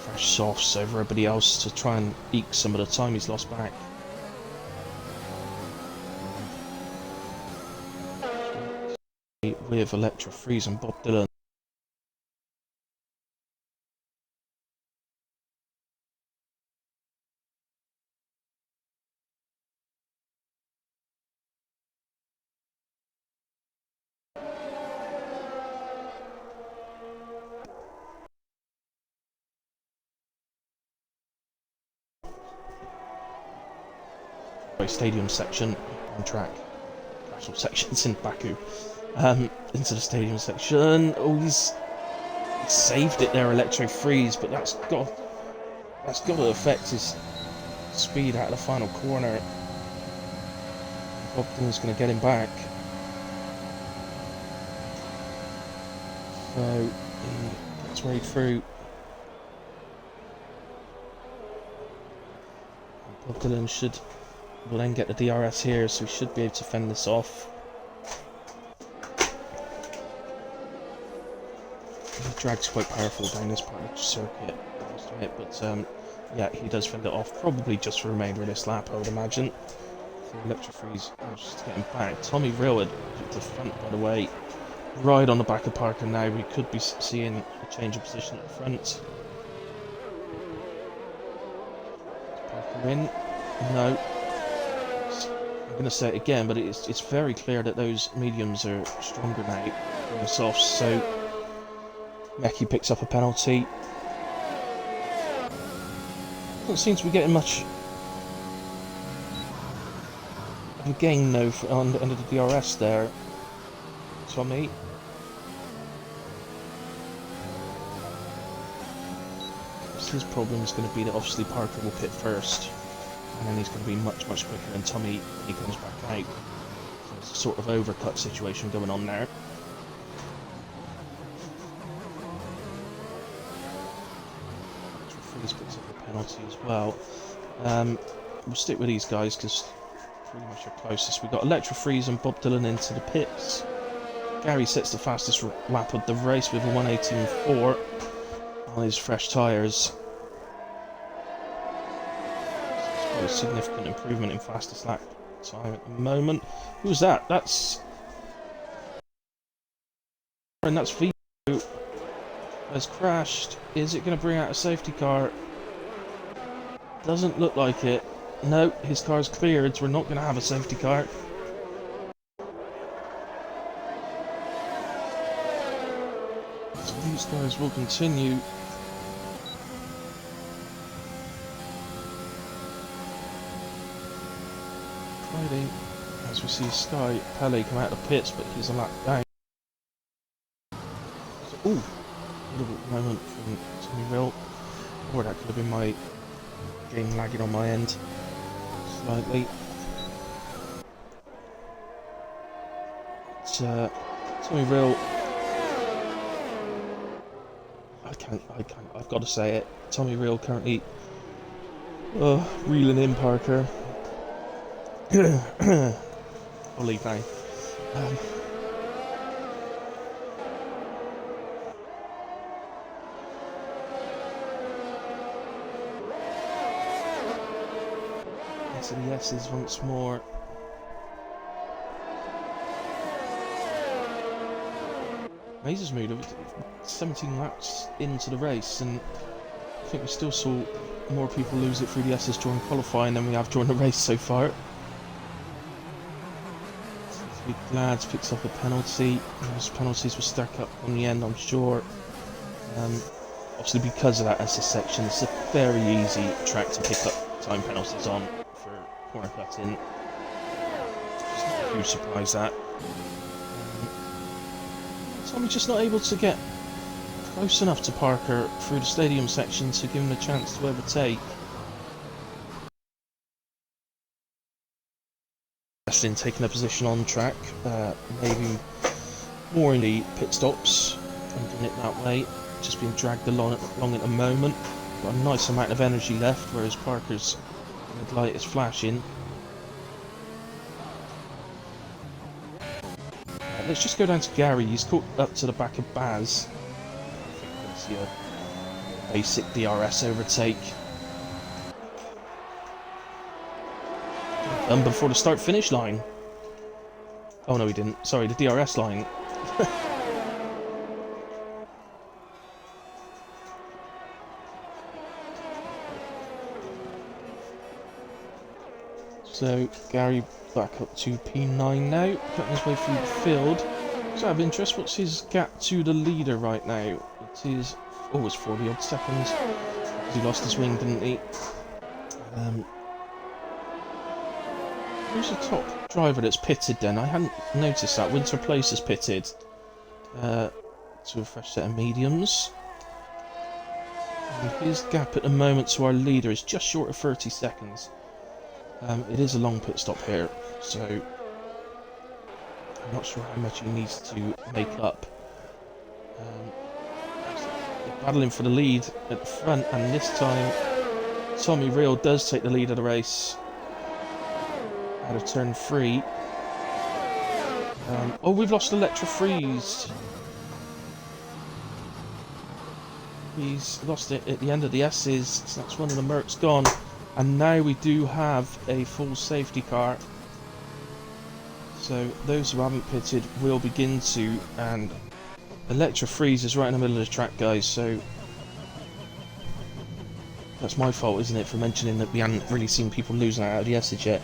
[SPEAKER 1] fresh softs over everybody else to try and eke some of the time he's lost back. With Electra Freeze and Bob Dylan. Stadium section on track. Actual sections in Baku. Into the stadium section. Oh, he's saved it there, Electro Freeze, but that's got to affect his speed out of the final corner. Bob Dylan's going to get him back. So he gets right through. Bob Dylan will then get the DRS here, so we should be able to fend this off. The drag's quite powerful down this part of the circuit, but yeah, he does fend it off, probably just for the remainder of this lap, I would imagine. So Electro Freeze just to get him back. Tommy Railwood to the front, by the way, right on the back of Parker now. We could be seeing a change of position at the front. Parker in? No. I'm going to say it again, but it's very clear that those mediums are stronger now than the softs, so Meki picks up a penalty. Doesn't seem to be getting much of a gain though on the end of the DRS there. Tommy. His problem is going to be that obviously Parker will pit first. And then he's going to be much quicker than Tommy when he comes back out. So it's a sort of overcut situation going on there. Freeze picks up a penalty as well. We'll stick with these guys because pretty much are closest. We've got Electra Freeze and Bob Dylan into the pits. Gary sets the fastest lap of the race with a 1:18.4 on his fresh tyres. A significant improvement in fastest lap time at the moment. Who's that? That's Vito has crashed. Is it going to bring out a safety car? Doesn't look like it. No, his car's cleared. So we're not going to have a safety car. So these guys will continue. As we see Sky Pele come out of the pits, but he's a lap down. So, ooh, little moment from Tommy Real, or that could have been my game lagging on my end slightly. But Tommy Real, I've got to say it. Tommy Real currently reeling in Parker. I'll leave now. So the S's once more. Mazes mood of 17 laps into the race, and I think we still saw more people lose it through the S's during qualifying than we have during the race so far. Big Lads picks up a penalty. Those penalties will stack up on the end, I'm sure. Obviously, because of that SS section, it's a very easy track to pick up time penalties on for corner cutting. Just not a huge surprise that. Tommy's just not able to get close enough to Parker through the stadium section to give him a chance to overtake. In taking a position on track, maybe more in the pit stops and doing it that way, just being dragged along at the moment. Got a nice amount of energy left, whereas Parker's red light is flashing. Let's just go down to Gary. He's caught up to the back of Baz. I think that's your basic DRS overtake. Done before the start-finish line. Oh no, he didn't. Sorry, the DRS line. So Gary back up to P9 now, cutting his way through the field. So out of interest, what's his gap to the leader right now? It is always 40 odd seconds. He lost his wing, didn't he? Who's the top driver that's pitted then? I hadn't noticed that. Winter Place has pitted to a fresh set of mediums. And his gap at the moment to our leader is just short of 30 seconds. It is a long pit stop here, so I'm not sure how much he needs to make up. They're battling for the lead at the front, and this time Tommy Real does take the lead of the race out of turn 3. Oh, we've lost Electra Freeze. He's lost it at the end of the S's, so that's one of the Mercs gone. And now we do have a full safety car. So those who haven't pitted will begin to, and Electra Freeze is right in the middle of the track, guys, so that's my fault, isn't it, for mentioning that we hadn't really seen people losing out of the S's yet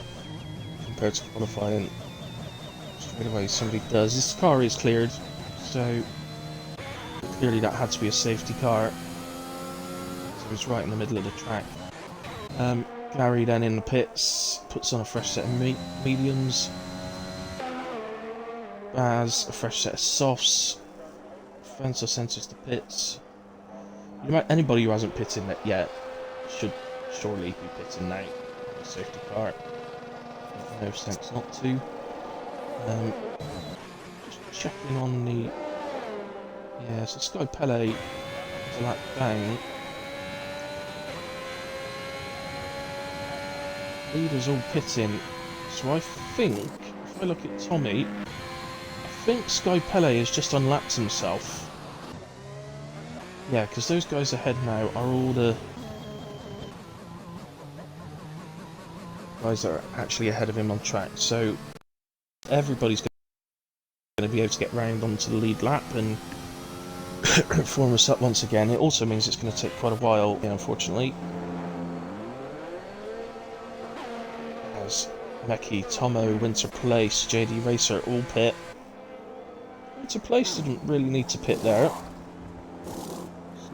[SPEAKER 1] compared to qualifying. Straight away somebody does. This car is cleared, so clearly that had to be a safety car. So it's right in the middle of the track. Gary then in the pits, puts on a fresh set of mediums. Baz, a fresh set of softs. Fencer centres the pits. Anybody who hasn't pitted yet should surely be pitting now. Safety car. No sense not to. Just checking on the... Yeah, so Sky Pele is a lap down. Leaders all pitting, so I think, if I look at Tommy, I think Sky Pele has just unlapped himself. Yeah, because those guys ahead now are all the guys that are actually ahead of him on track, so everybody's going to be able to get round onto the lead lap and form us up once again. It also means it's going to take quite a while, unfortunately. Meki, Tomo, Winter Place, JD Racer all pit. Winter Place didn't really need to pit there.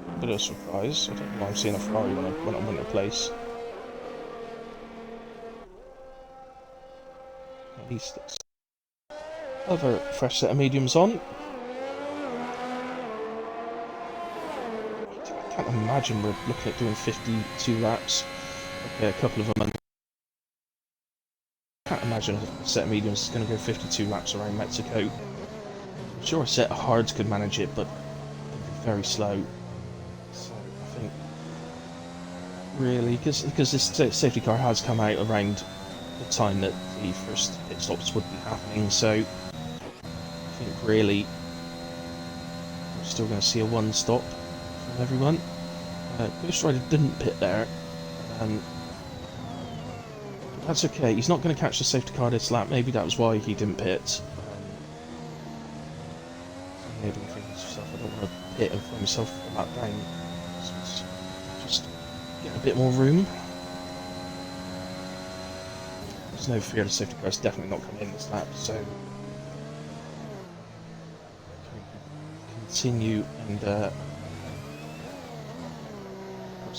[SPEAKER 1] A bit of a surprise. I don't know why I'm seeing a Ferrari when I went on Winter Place. At least it's other fresh set of mediums on. can't imagine we're looking at doing 52 laps. Okay, a couple of them. I can't imagine a set of mediums is going to go 52 laps around Mexico. I'm sure a set of hards could manage it, but they're very slow. So I think really, because this safety car has come out around the time that the first pit stops would be happening, so I think really we're still going to see a one stop from everyone. Ghost Rider didn't pit there. That's okay, he's not going to catch the safety car this lap, maybe that was why he didn't pit. Maybe I'm thinking to myself, I don't want to pit and throw myself a lap down. So just get a bit more room. There's no fear the safety car's definitely not coming in this lap, so continue and perhaps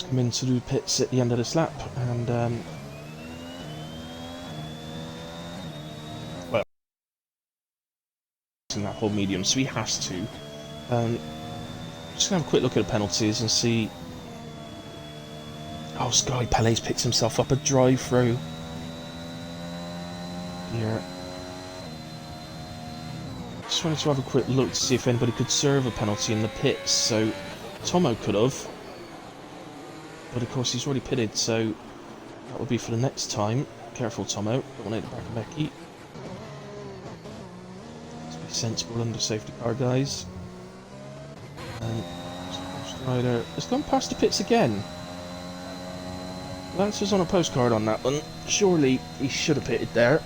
[SPEAKER 1] come into the pits at the end of this lap and well, in that whole medium, so he has to. Just gonna have a quick look at the penalties and see. Oh, Sky Pele's picks himself up a drive-through. Yeah. Just wanted to have a quick look to see if anybody could serve a penalty in the pits. So Tomo could have, but of course he's already pitted, so that would be for the next time. Careful, Tomo. Don't want to hit the back of Becky. Let's be sensible under safety car, guys. And Strider has gone past the pits again. Lancer's on a postcard on that one. Surely he should have pitted there.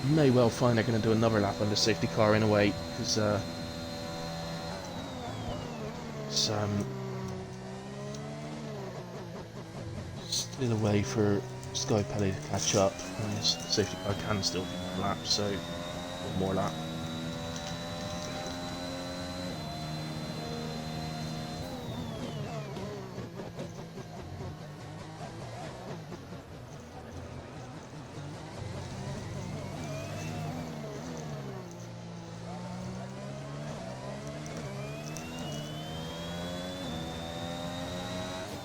[SPEAKER 1] You may well find they're going to do another lap under safety car in a way, because it's still a way for Sky Pele to catch up, and the safety car can still do one lap, so one more lap.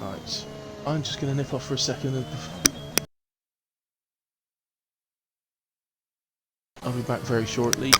[SPEAKER 1] Right, I'm just going to nip off for a second and I'll be back very shortly.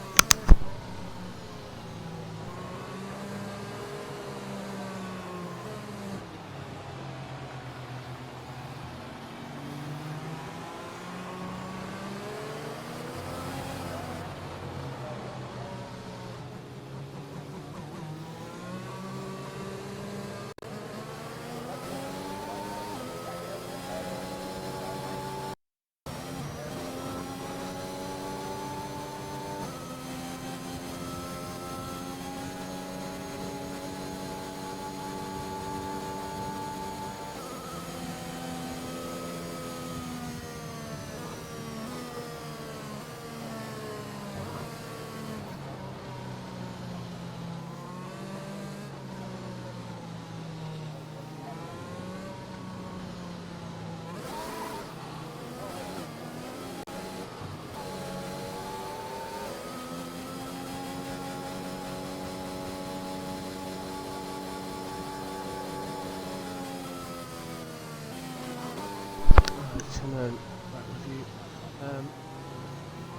[SPEAKER 1] Hello, back with you.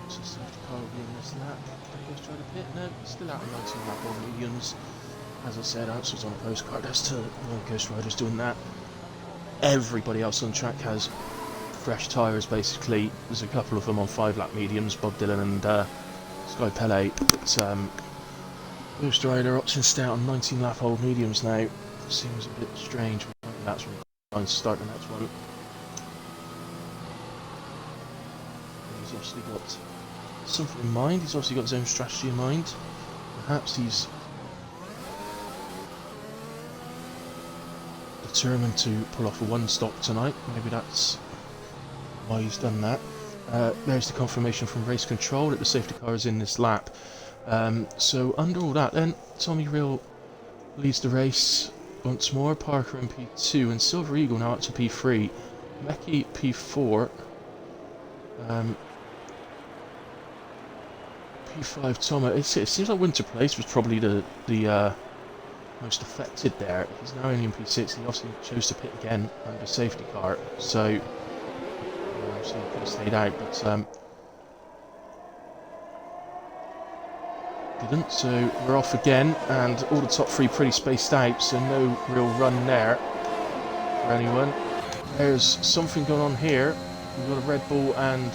[SPEAKER 1] So safety car will be in this lap. Ghost Rider pit? No, still out in 19 lap on mediums. As I said, Answer's on a postcard. There's still Ghost Riders doing that. Everybody else on track has fresh tyres basically. There's a couple of them on 5 lap mediums, Bob Dylan and Sky Pele. But Ghost Rider opts to stay out on 19 lap old mediums now. Seems a bit strange. That's when trying to start the next one. He's obviously got something in mind. He's obviously got his own strategy in mind. Perhaps he's determined to pull off a one stop tonight. Maybe that's why he's done that. There's the confirmation from race control that the safety car is in this lap. So under all that then, Tommy Real leads the race once more. Parker in P2 and Silver Eagle now up to P3. Meki P4. P5 Tomo. It seems like Winter Place was probably the most affected there. He's now only in P6. He obviously chose to pit again under safety car, so obviously he could have stayed out, but didn't. So we're off again, and all the top three pretty spaced out, so no real run there for anyone. There's something going on here. We've got a Red Bull, and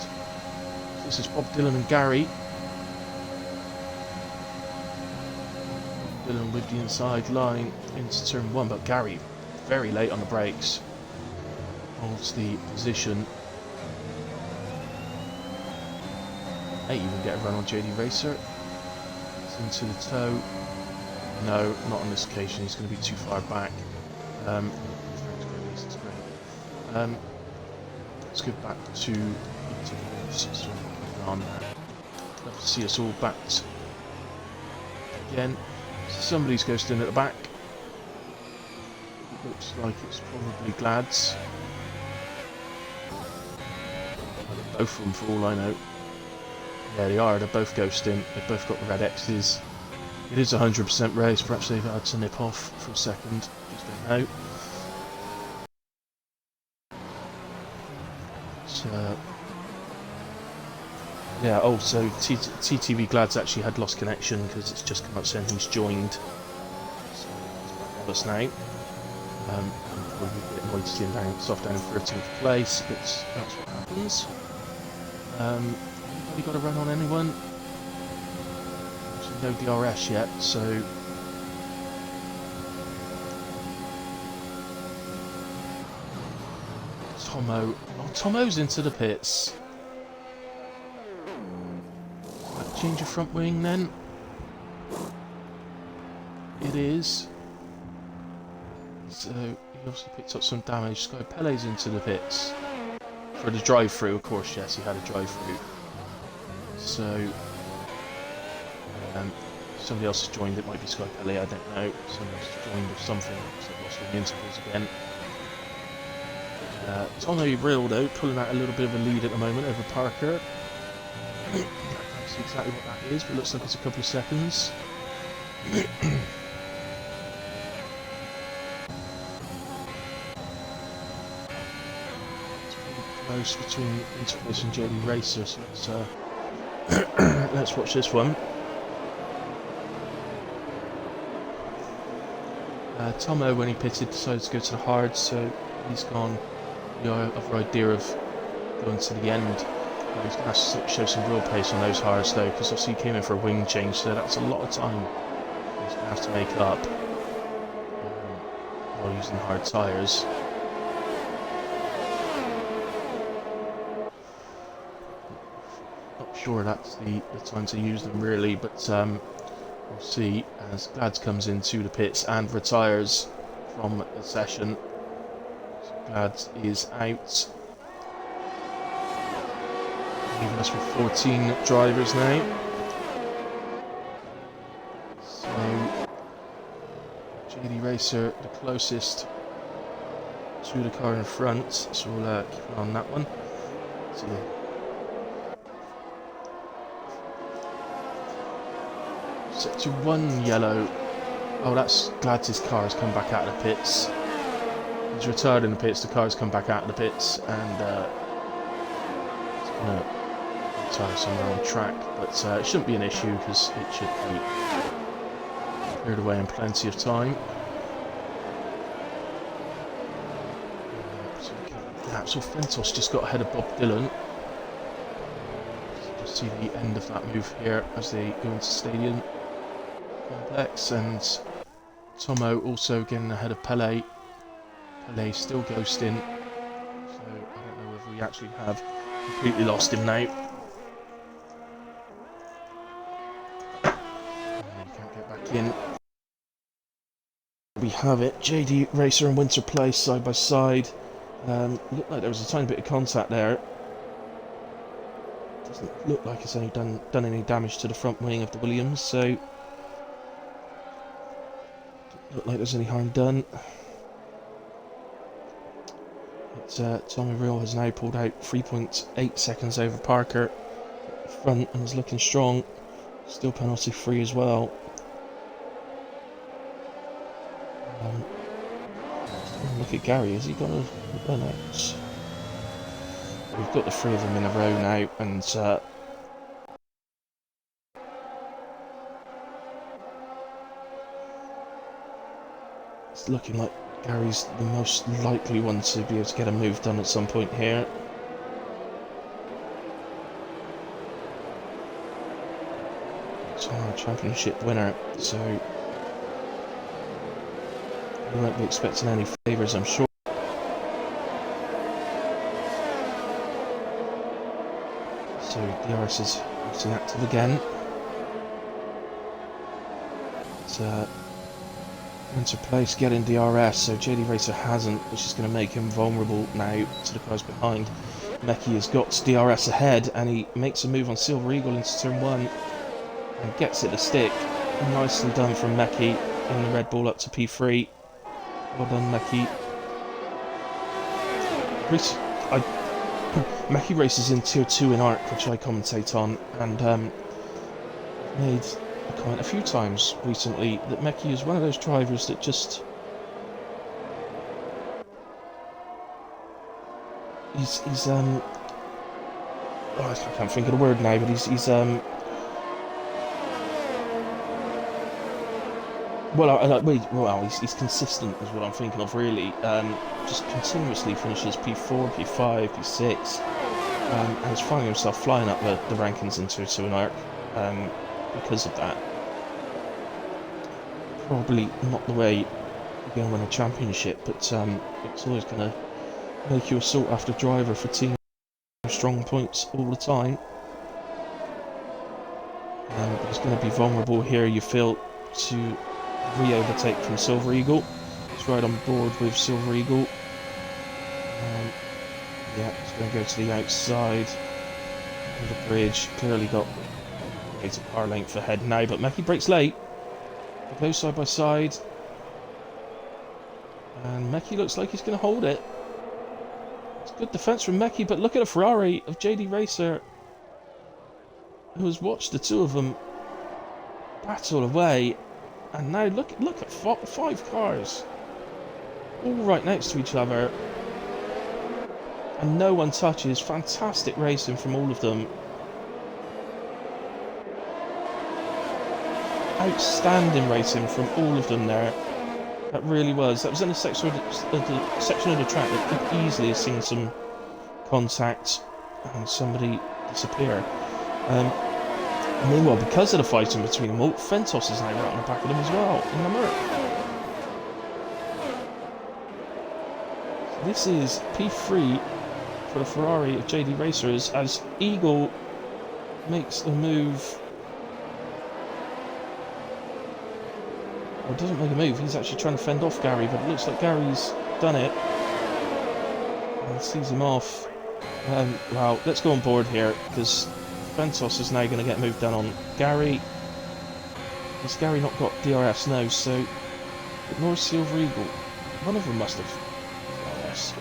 [SPEAKER 1] this is Bob Dylan and Gary. Dylan with the inside line into turn 1, but Gary very late on the brakes, holds the position. May even get a run on JD Racer. It's into the toe. No, not on this occasion. He's going to be too far back. Let's go back to interviews. On there. Love to see us all backed again. Somebody's ghosting at the back. Looks like it's probably Glads. Both of them, for all I know. Yeah, they are. They're both ghosting. They've both got the red X's. It is a 100% race. Perhaps they've had to nip off for a second. Just don't know. So, yeah. Oh, so TTV Glad's actually had lost connection because it's just come up saying he's joined. So he's back with us now. Probably a bit annoyed to see him soft down in 13th place, but that's what happens. Anybody got a run on anyone? Actually, no DRS yet, so Tomo. Oh, Tomo's into the pits. Change your front wing then. It is. So he obviously picked up some damage. Sky Pele's into the pits. For the drive-through, of course, yes, he had a drive-through. So somebody else has joined. It might be Sky Pele, I don't know. Somebody else has joined or something. So I've lost the intervals again. Tomo Real though, pulling out a little bit of a lead at the moment over Parker. I can't see exactly what that is, but it looks like it's a couple of seconds. It's pretty close between Interface and JD Racer, so let's let's watch this one. Tomo, when he pitted, decided to go to the hard, so he's gone the other idea of going to the end. He's going to show some real pace on those hards though, because obviously he came in for a wing change, so that's a lot of time he's going to have to make up while using hard tyres. Not sure that's the time to use them really, but we'll see as Glads comes into the pits and retires from the session. So Glads is out. Leaving us with 14 drivers now. So JD Racer the closest to the car in front, so we'll keep an eye on that one. See you. Sector 1 yellow. Oh, that's Glads' car has come back out of the pits. He's retired in the pits, the car's come back out of the pits, and it's going to retire somewhere on track, but it shouldn't be an issue because it should be cleared away in plenty of time. So Fentos just got ahead of Bob Dylan. Just see the end of that move here as they go into stadium complex, and Tomo also getting ahead of Pele. Pele still ghosting, so I don't know if we actually have completely lost him now. And he can't get back in. We have it, JD Racer and Winter Place side by side. Looked like there was a tiny bit of contact there. Doesn't look like it's any done any damage to the front wing of the Williams, so doesn't look like there's any harm done. But Tommy Real has now pulled out 3.8 seconds over Parker at the front and is looking strong. Still penalty free as well. Look at Gary, has he got a run out? We've got the three of them in a row now, and it's looking like Gary's the most likely one to be able to get a move done at some point here. It's our championship winner, so we won't be expecting any favours, I'm sure. So DRS is obviously active again. It's into place getting DRS, so JD Racer hasn't, which is going to make him vulnerable now to the cars behind. Meki has got DRS ahead, and he makes a move on Silver Eagle into turn 1 and gets it to stick. Nicely done from Meki in the Red Bull up to P3. Well done, Meki. Meki races in Tier 2 in ARC, which I commentate on, and made a comment a few times recently that Meki is one of those drivers that just... He's oh, I can't think of the word now, but he's he's consistent is what I'm thinking of, really. Just continuously finishes P4, P5, P6, and is finding himself flying up the rankings into Tier 2 and ARC because of that. Probably not the way you're going to win a championship, but it's always going to make you a sought-after driver for team strong points all the time. But he's going to be vulnerable here, you feel, to re-overtake from Silver Eagle. He's right on board with Silver Eagle. Yeah, he's going to go to the outside of the bridge. Clearly got a car length ahead now, but Meki brakes late. They go side by side. And Meki looks like he's going to hold it. It's good defence from Meki, but look at a Ferrari of JD Racer, who has watched the two of them battle away. And now look at five cars, all right next to each other, and no one touches. Fantastic racing from all of them. Outstanding racing from all of them there. That really was. That was in a section of the track that could easily have seen some contact and somebody disappear. Meanwhile, because of the fighting between them all, Fentos is now right on the back of them as well, in the Merc. This is P3 for the Ferrari of JD Racers as Eagle makes a move. Well, doesn't make a move, he's actually trying to fend off Gary, but it looks like Gary's done it. And sees him off. Well, let's go on board here, because Fentos is now going to get moved down on Gary. Has Gary not got DRS? No, so... But nor Silver Eagle. One of them must have DRS.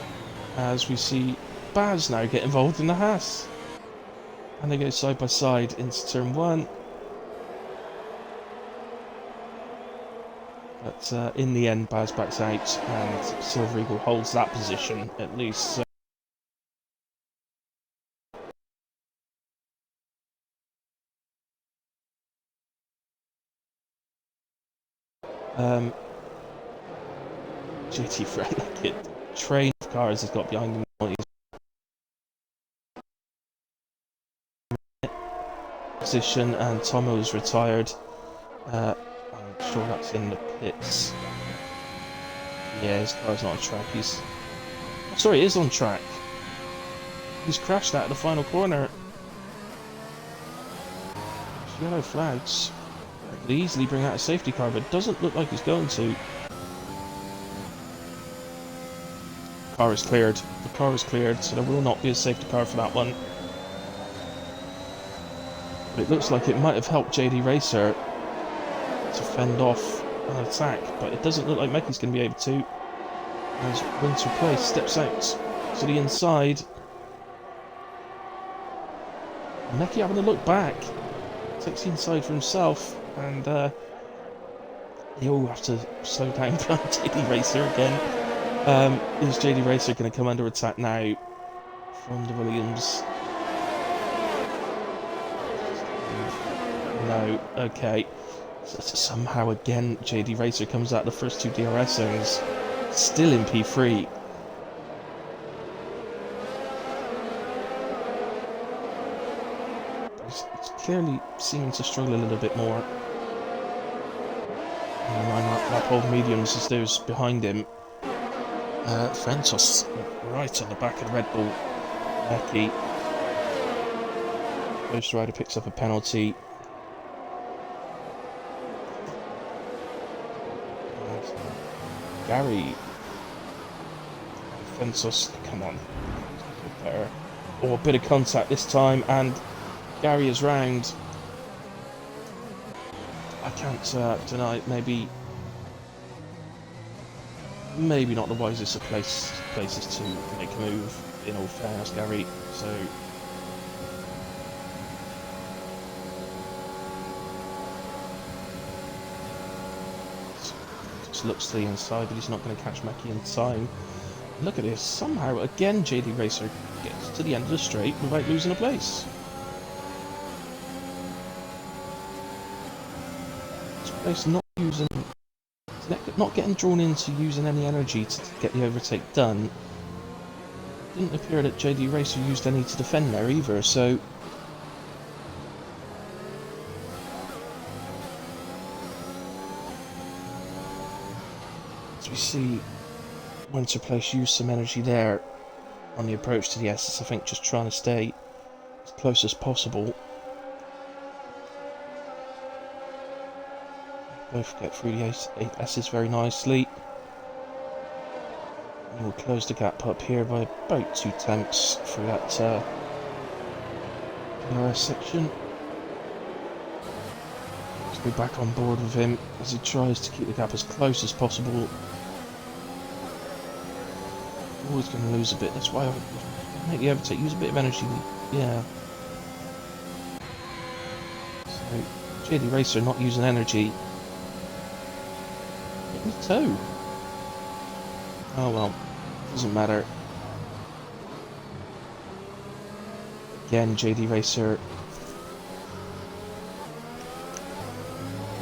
[SPEAKER 1] As we see Baz now get involved in the Haas. And they go side by side into turn 1. But in the end, Baz backs out, and Silver Eagle holds that position, at least. So GT Fred, like it, train of cars has got behind him. Position, and Tomo's retired. I'm sure that's in the pits. Yeah, his car's not on track. Sorry, it is on track. He's crashed out of the final corner. Yellow flags. Could easily bring out a safety car, but it doesn't look like he's going to. Car is cleared. The car is cleared, so there will not be a safety car for that one. But it looks like it might have helped JD Racer to fend off an attack, but it doesn't look like Meki's going to be able to. As Winter Place steps out to the inside. Meki having a look back. Takes the inside for himself, and they all have to slow down behind JD Racer again. Is JD Racer going to come under attack now from the Williams? No, okay. So somehow again JD Racer comes out the first two DRS zones, still in P3. It's clearly seeming to struggle a little bit more. And that whole mediums as those behind him. Fentos right on the back of the Red Bull. Becky. Ghost Rider picks up a penalty. Gary. Fentos, come on. Better. Oh, a bit of contact this time, and Gary is round. I can't deny it. Maybe not the wisest of places to make a move, in all fairness, Gary. So just looks to the inside, but he's not going to catch Mackie in time. Look at this. Somehow, again, JD Racer gets to the end of the straight without losing a place. This place not getting drawn into using any energy to get the overtake done. Didn't appear that JD Racer used any to defend there either, so as we see Winter Place use some energy there on the approach to the S's, I think just trying to stay as close as possible. Both get through the S's very nicely. And we'll close the gap up here by about 2 tenths through that DRS section. Let's go back on board with him as he tries to keep the gap as close as possible. Always going to lose a bit, that's why I make the overtake, use a bit of energy, yeah. So, JD Racer not using energy. Hitting the toe. Oh well, doesn't matter. Again, JD Racer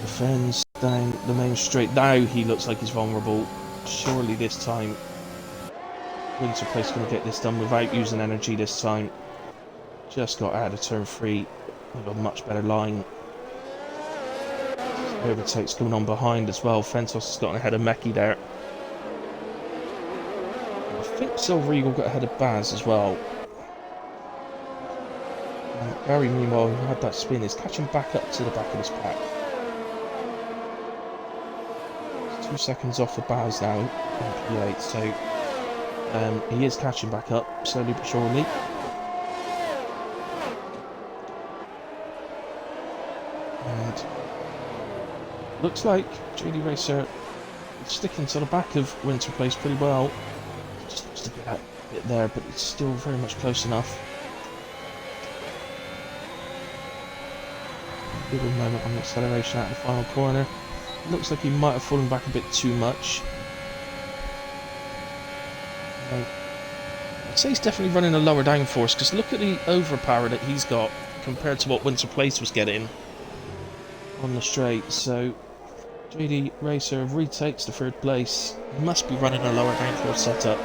[SPEAKER 1] defends down the main straight. Now he looks like he's vulnerable. Surely this time Winter Place going to get this done without using energy this time. Just got out of turn 3 with a much better line. Overtake's coming on behind as well. Fentos has gotten ahead of Meki there. I think Silver Eagle got ahead of Baz as well. And Gary, meanwhile, who had that spin, is catching back up to the back of this pack. It's 2 seconds off of Baz now on P8, so he is catching back up, slowly but surely. And looks like JD Racer is sticking to the back of Winter Place pretty well. Just a bit there, but it's still very much close enough. Good moment on the acceleration out of the final corner. Looks like he might have fallen back a bit too much. I'd say he's definitely running a lower downforce, because look at the overpower that he's got compared to what Winter Place was getting on the straight. So JD Racer retakes the 3rd place. He must be running a lower downforce setup.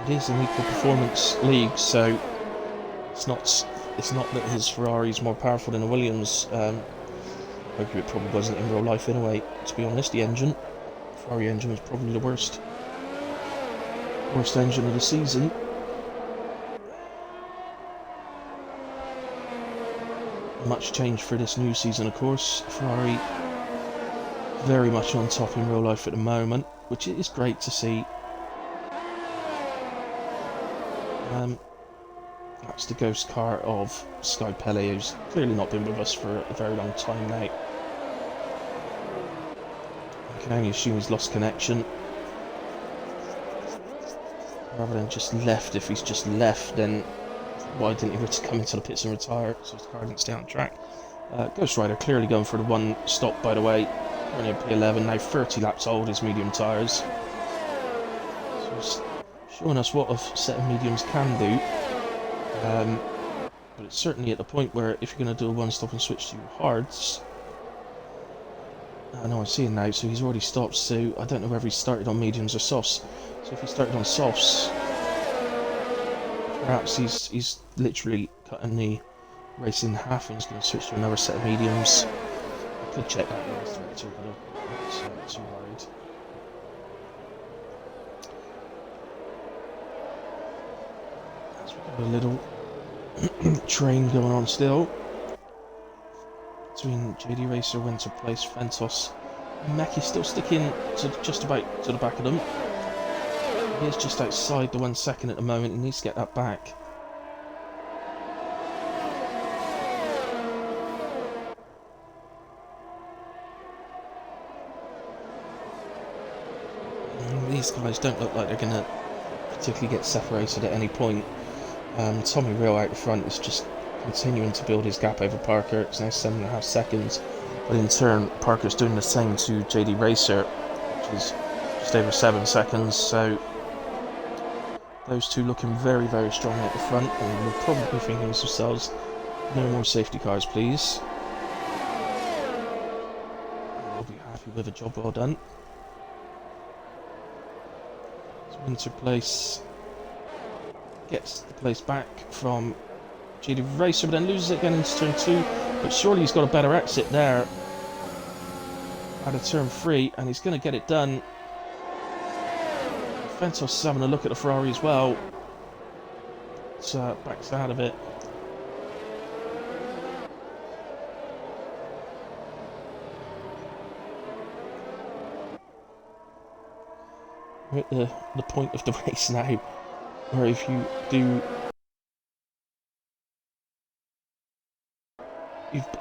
[SPEAKER 1] It is an equal performance league, so it's not that his Ferrari's more powerful than a Williams. It probably wasn't in real life anyway, to be honest. The Ferrari engine was probably the worst engine of the season. Much change for this new season, of course. Ferrari very much on top in real life at the moment, which is great to see. That's the ghost car of Sky Pele, who's clearly not been with us for a very long time now. I can only assume he's lost connection. Rather than just left. If he's just left, then why didn't he just come into the pits and retire so his car didn't stay on track? Ghost Rider clearly going for the 1 stop, by the way. Currently at P11, now 30 laps old, his medium tyres. So it's showing us what a set of mediums can do. But it's certainly at the point where if you're going to do a one-stop and switch to your hards... I know I'm seeing now, so he's already stopped, so I don't know whether he started on mediums or softs. So if he started on softs, perhaps he's literally cutting the race in half and he's going to switch to another set of mediums. I could check that with the director, but I'm not too worried. As we got a little train going on still between JD Racer, Winter Place, Fentos, and Mecky's still sticking to just about to the back of them. He is just outside the 1 second at the moment and needs to get that back. These guys don't look like they're going to particularly get separated at any point. Tommy Real out front is just continuing to build his gap over Parker. It's now 7.5 seconds. But in turn, Parker's doing the same to JD Racer, which is just over 7 seconds. So those two looking very, very strong at the front, and they're probably thinking to themselves, no more safety cars, please. They'll be happy with a job well done. Winter Place gets the place back from JD Racer, but then loses it again into turn 2. But surely he's got a better exit there out of turn 3, and he's going to get it done. Fentos is having a look at the Ferrari as well. So backs out of it. We're at the point of the race now where if you do,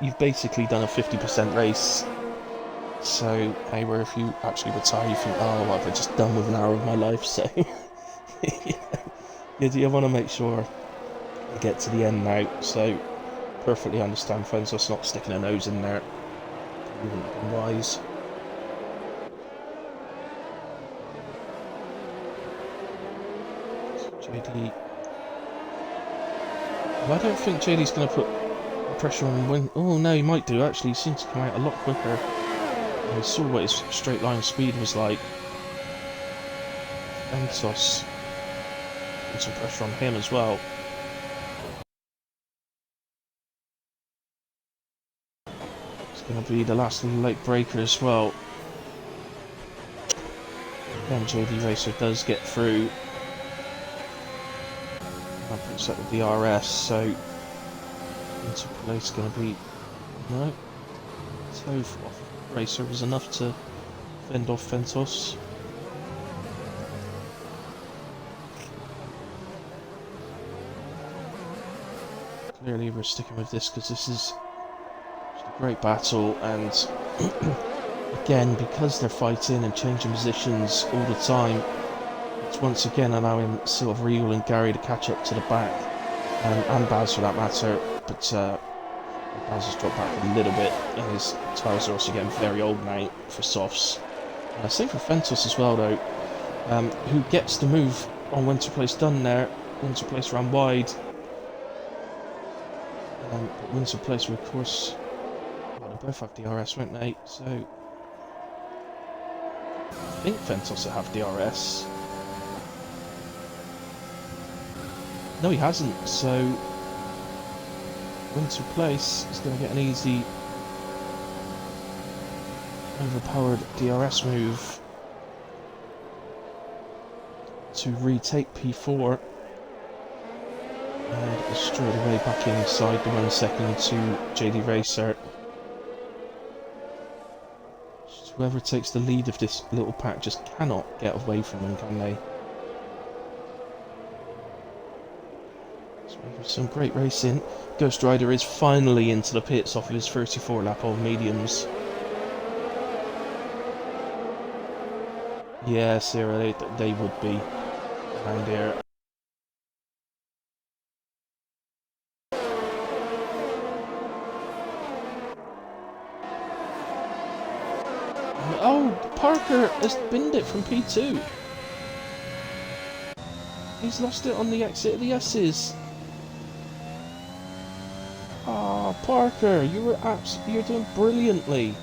[SPEAKER 1] you've basically done a 50% race. So where if you actually retire, you think, oh, what have I just done with an hour of my life? So you want to make sure you get to the end now. So perfectly understand Fentos not sticking a nose in there. He wouldn't have been wise. JD. Well, I don't think JD's going to put pressure on when. Oh no, he might do actually. He seems to come out a lot quicker. I saw what his straight line speed was like. Fentos put some pressure on him as well. It's going to be the last little late breaker as well. Then JD Racer does get through. That puts up with the RS, so into place going to be no. So off Racer was enough to fend off Fentos. Clearly we're sticking with this because this is a great battle, and again, because they're fighting and changing positions all the time, it's once again allowing sort of Real and Gary to catch up to the back, and Baz for that matter, but Baz has dropped back a little bit, and his tyres are also getting very old now for softs. Same for Fentos as well though, who gets the move on Winter Place done there. Winter Place ran wide. But Winter Place, of course, well, they both have DRS, won't they? So I think Fentos will have DRS. No, he hasn't. So Winter Place is going to get an easy, overpowered DRS move to retake P4. And straight away back inside the 1 second to JD Racer. Just whoever takes the lead of this little pack just cannot get away from them, can they? So some great racing. Ghost Rider is finally into the pits off of his 34 lap old mediums. Yeah, Sarah, they would be around here. Oh, Parker has binned it from P2. He's lost it on the exit of the S's. Ah, oh, Parker, you're doing brilliantly.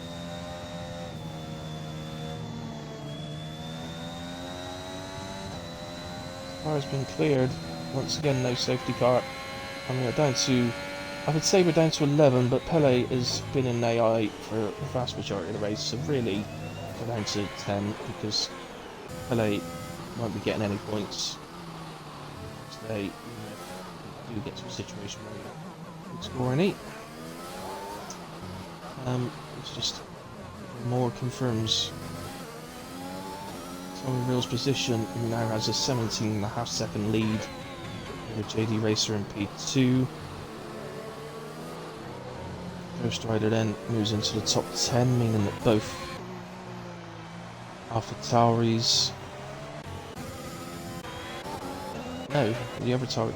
[SPEAKER 1] Car's been cleared. Once again, no safety car. And we're down to, I would say we're down to 11, but Pele has been in AI for the vast majority of the race, so really we're down to 10 because Pele won't be getting any points today, even if we do get to a situation where we can score any. It's just more confirms Tommy Real's position. He now has a 17.5 second lead with JD Racer in P2. Ghost Rider then moves into the top 10, meaning that both Alpha Tauris. No, the other Tauri.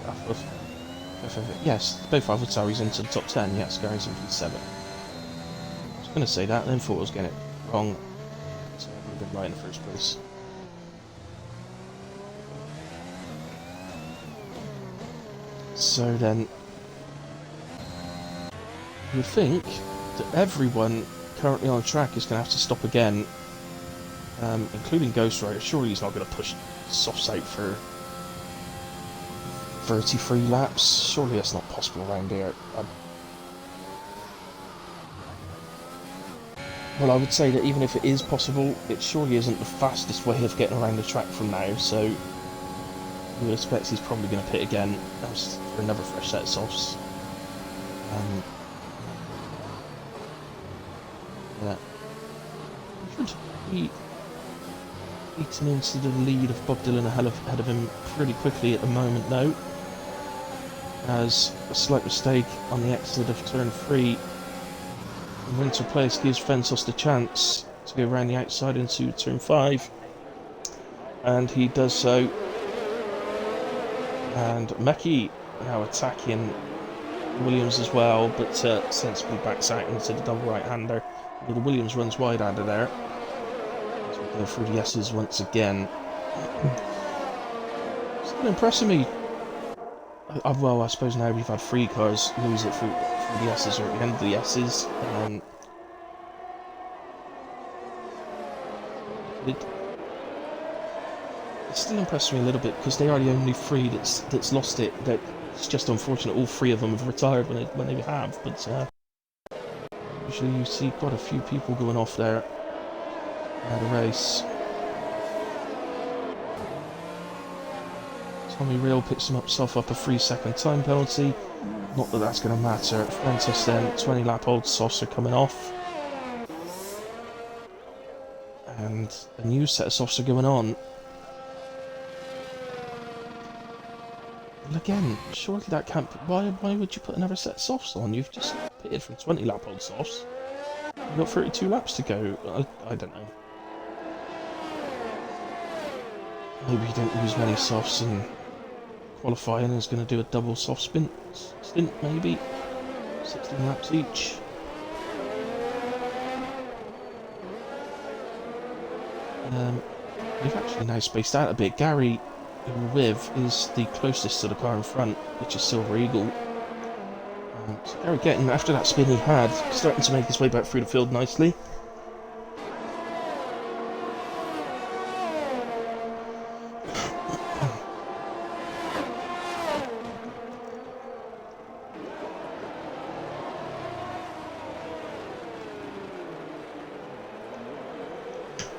[SPEAKER 1] Yes, both Alpha Tauris into the top 10. Yes, Gary's in P7. I was going to say that, then thought I was getting it wrong. So I would have been right in the first place. So then, you would think that everyone currently on track is going to have to stop again, including Ghost Rider. Surely he's not going to push softs out for 33 laps. Surely that's not possible around here. Well, I would say that even if it is possible, it surely isn't the fastest way of getting around the track from now, so you would expect he's probably going to pit again for another fresh set of softs. Yeah. Should be eating into the lead of Bob Dylan ahead of him pretty quickly at the moment, though. As a slight mistake on the exit of turn 3. Winter Place gives Fentos the chance to go around the outside into turn 5. And he does so. And Meki now attacking Williams as well, but sensibly backs out into the double right-hander. The Williams runs wide out of there. As we go through the S's once again. Still impressing me. Well, I suppose now we've had 3 cars lose it through the S's or at the end of the S's. It's still impressing me a little bit because they are the only 3 that's lost it. It's just unfortunate all 3 of them have retired when they have, but usually you see quite a few people going off there at a race. Tommy Real picks himself up a 3-second time penalty. Not that that's going to matter. Fentos then, 20 lap old softs are coming off. And a new set of softs are going on. Well, again, surely that can't... Why would you put another set of softs on? You've just pitted from 20 lap old softs. You've got 32 laps to go. I don't know. Maybe you don't use many softs in qualifying and is going to do a double soft stint maybe. 16 laps each. We've actually now spaced out a bit. Gary, who we're with, is the closest to the car in front, which is Silver Eagle. So Gary getting, after that spin he had, starting to make his way back through the field nicely.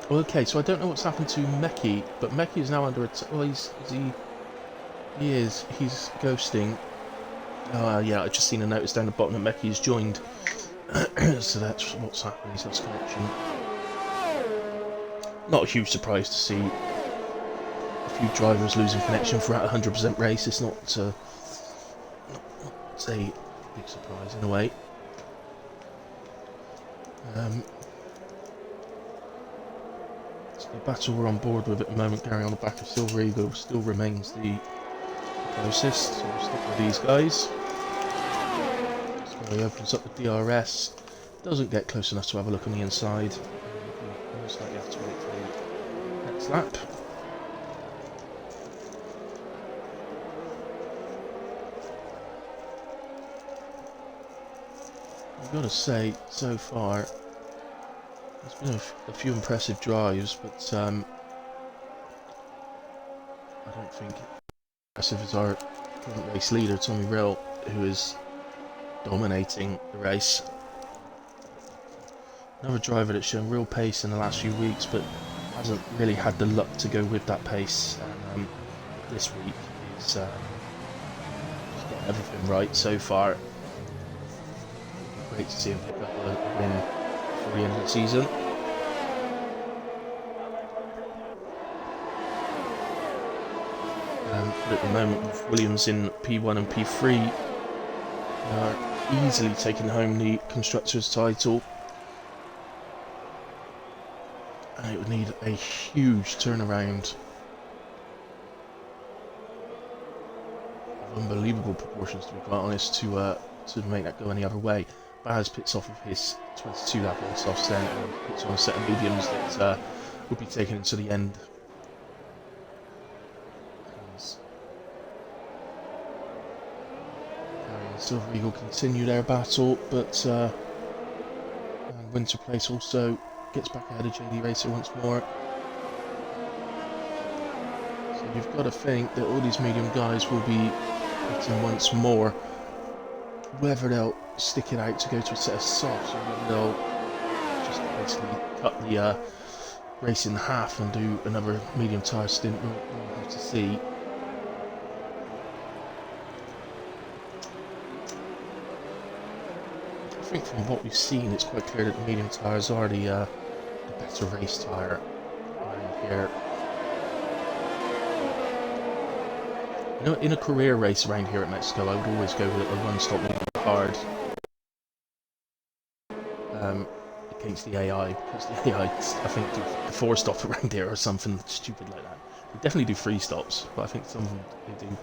[SPEAKER 1] Okay, so I don't know what's happened to Meki, but Meki is now under attack. Well, he's ghosting. Yeah, I just seen a notice down the bottom that Meki's joined. So that's what's happened. He's lost connection. Not a huge surprise to see a few drivers losing connection throughout a 100% race. It's not a big surprise in a way. The battle we're on board with at the moment, Gary on the back of Silver Eagle, still remains the closest, so we'll stick with these guys. So he opens up the DRS, doesn't get close enough to have a look on the inside. Looks like you have to wait for the next lap. I've got to say, so far, there's been a few impressive drives, but I don't think impressive as our current race leader, Tommy Rill, who is dominating the race. Another driver that's shown real pace in the last few weeks, but hasn't really had the luck to go with that pace. And this week he's got everything right so far. Great to see him pick up a win for the end of the season. But at the moment, with Williams in P1 and P3, are easily taking home the Constructors' title. And it would need a huge turnaround of unbelievable proportions, to be quite honest, to make that go any other way. Baz picks off of his 22 lap on soft then and puts on a set of mediums that will be taken into the end. Silver Eagle continue their battle, but Winter Place also gets back ahead of JD Racer once more. So you've got to think that all these medium guys will be hitting once more. Whether they'll stick it out to go to a set of softs, or whether they'll just basically cut the race in half and do another medium tyre stint, we'll have to see. I think from what we've seen, it's quite clear that the medium tyres are the better race tyre around here. You know, in a career race around here at Mexico, I would always go with a one-stop medium hard against the AI, because the AI, I think, do a 4-stop around here or something stupid like that. They definitely do 3 stops, but I think some of them they do.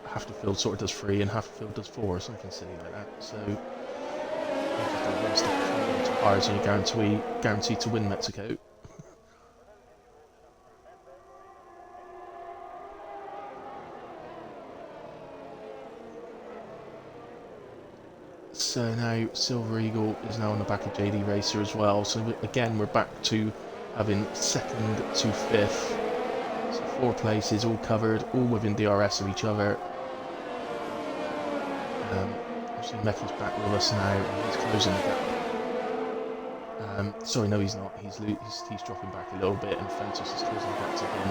[SPEAKER 1] Half the field sort of does 3 and half the field does 4 or something silly like that. So hard, so you're guaranteed to win Mexico. So now Silver Eagle is now on the back of JD Racer as well. So again, we're back to having 2nd to 5th. So 4 places all covered, all within DRS of each other. Obviously Meki's back with us now, and he's closing the gap. Sorry, no, he's not. He's dropping back a little bit, and Fentus is closing the gap to him.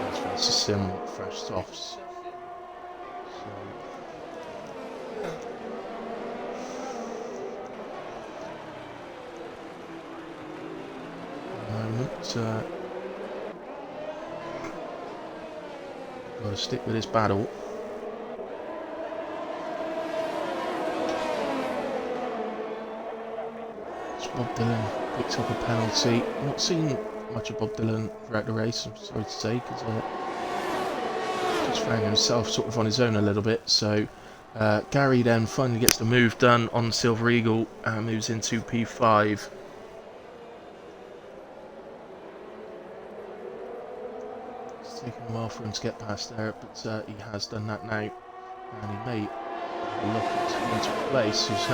[SPEAKER 1] There's Francis Sim, fresh softs. Got to stick with this battle. Bob Dylan picks up a penalty. Not seen much of Bob Dylan throughout the race, I'm sorry to say, because just found himself sort of on his own a little bit. So Gary then finally gets the move done on Silver Eagle and moves into P5. It's taken a while for him to get past there, but he has done that now, and he may look at Winter Place, who's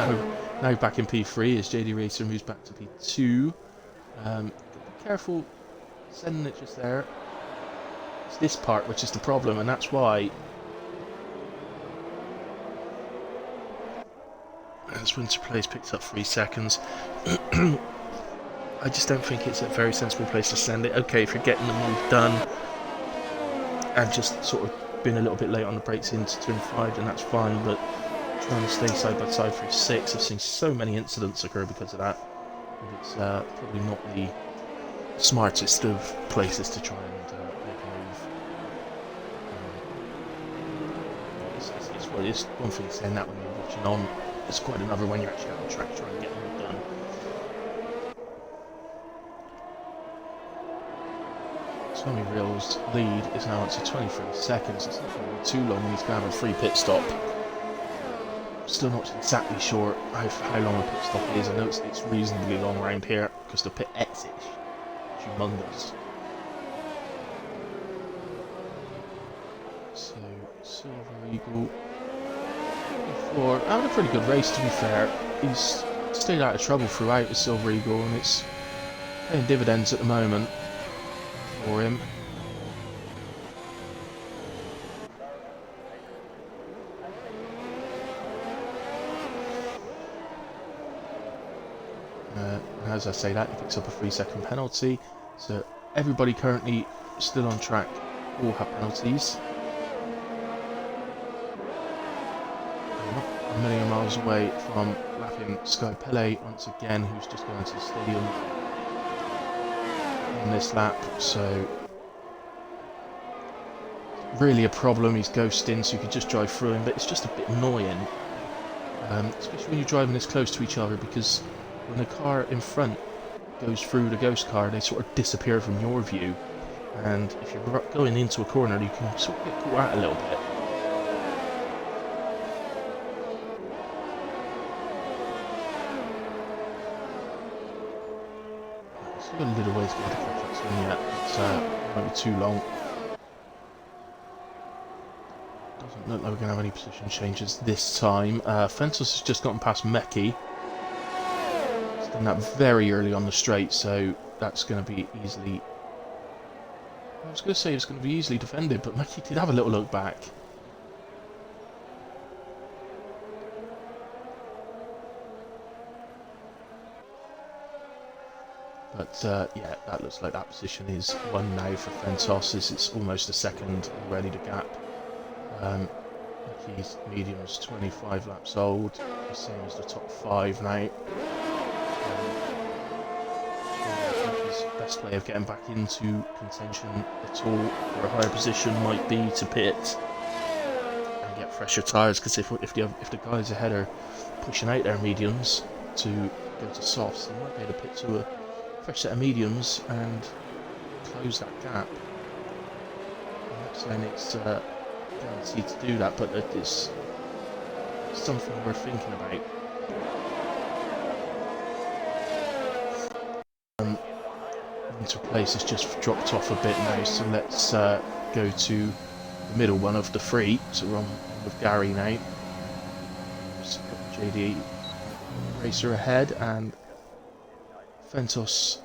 [SPEAKER 1] now back in P3 as JD Racer moves back to P2. Be careful sending it just there. It's this part which is the problem, and that's why as Winter Place picks up 3 seconds. I just don't think it's a very sensible place to send it. Okay, if you're getting the move done and just sort of been a little bit late on the brakes into turn 5, then that's fine, but trying to stay side by side through 6, I've seen so many incidents occur because of that. It's probably not the smartest of places to try and make a move. It's one thing saying that when you're watching on, it's quite another when you're actually on the track trying to get the move done. Tommy Reel's lead is now up to 23 seconds. It's not going to be too long, and he's going to have a free pit stop. Still not exactly sure how long a pit stop is. I know it's reasonably long around here because the pit exit humongous. So, Silver Eagle. For having a pretty good race, to be fair. He's stayed out of trouble throughout the Silver Eagle, and it's paying dividends at the moment for him. As I say that, he picks up a 3-second penalty. So everybody currently still on track all have penalties. We're not a million miles away from lapping Sky Pele once again, who's just going to the stadium on this lap. So really a problem. He's ghosting, so you could just drive through him, but it's just a bit annoying, especially when you're driving this close to each other, because when the car in front goes through the ghost car, they sort of disappear from your view, and if you're going into a corner, you can sort of get caught out a little bit. Still got a little ways to go to catch up to him yet, it won't be too long. Doesn't look like we're going to have any position changes this time. Fentos has just gotten past Meki. Done that very early on the straight, so that's going to be easily... I was going to say it's going to be easily defended, but Meki did have a little look back. But yeah, that looks like that position is one now for Fentos. It's almost a second already to gap. Meki's medium's 25 laps old, the same as the top 5 now. His best way of getting back into contention at all for a higher position might be to pit and get fresher tyres, because if the guys ahead are pushing out their mediums to go to softs, they might be able to pit to a fresh set of mediums and close that gap. I'm not saying it's guaranteed to do that, but it's something worth thinking about. Winter Place has just dropped off a bit now, so let's go to the middle one of the 3. So we're on with Gary now. Just got JD racer ahead, and Fentos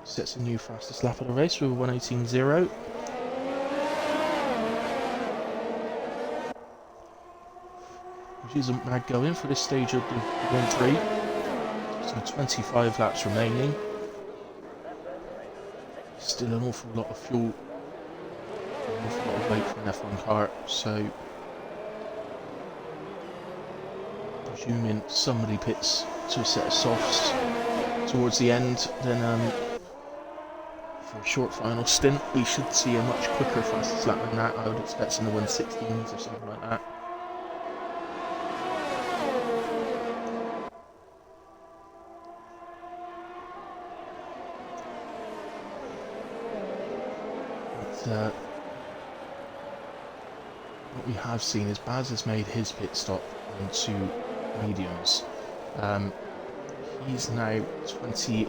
[SPEAKER 1] sets a new fastest lap of the race with a 1:18.0. Which isn't bad going for this stage of the Grand Prix. So 25 laps remaining. Still an awful lot of fuel, an awful lot of weight for an F1 car, so presuming somebody pits to a set of softs towards the end, then for a short final stint we should see a much quicker fastest lap than that. I would expect in the 1:16s or something like that. What we have seen is Baz has made his pit stop on 2 mediums. He's now 20,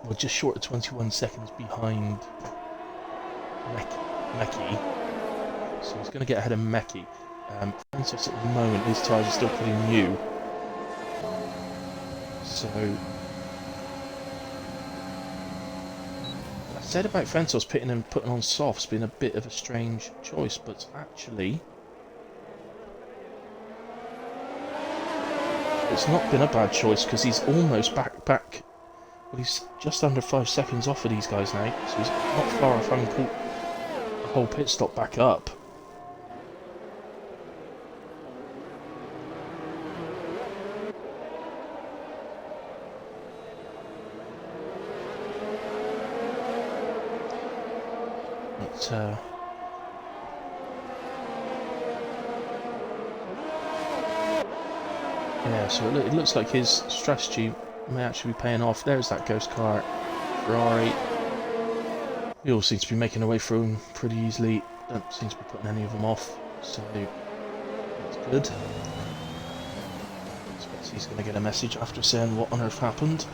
[SPEAKER 1] well, just short of 21 seconds behind Meki. So he's going to get ahead of Meki. Fentos at the moment, his tyres are still pretty new. So I said about Fentos pitting and putting on softs being a bit of a strange choice, but actually it's not been a bad choice, because he's almost back. Well, he's just under 5 seconds off of these guys now, so he's not far off having caught the whole pit stop back up. Yeah, so it looks like his strategy may actually be paying off. There's that ghost car, Ferrari. We all seem to be making our way through them pretty easily. Don't seem to be putting any of them off, so that's good. I expect he's going to get a message after saying what on earth happened.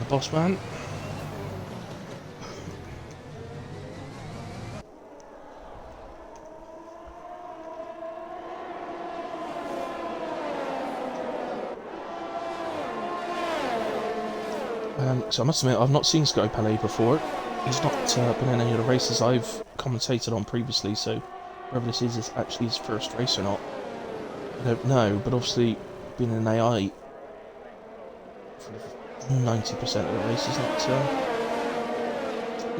[SPEAKER 1] the boss man. So I must admit, I've not seen Sky Pele before. He's not been in any of the races I've commentated on previously, so whether this is actually his first race or not, I don't know. But obviously, being an AI for 90% of the race is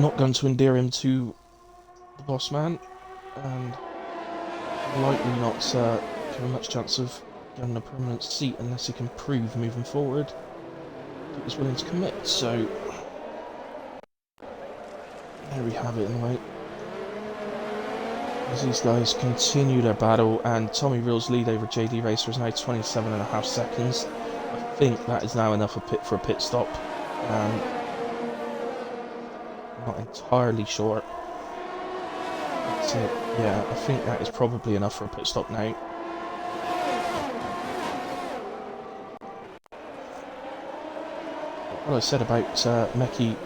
[SPEAKER 1] not going to endear him to the boss man, and likely not give him much chance of getting a permanent seat unless he can prove moving forward that he's willing to commit. So there we have it in a way. As these guys continue their battle, and Tommy Real's lead over JD Racer is now 27.5 seconds. I think that is now enough for a pit stop. I'm not entirely sure. But, yeah, I think that is probably enough for a pit stop now. What I said about Meki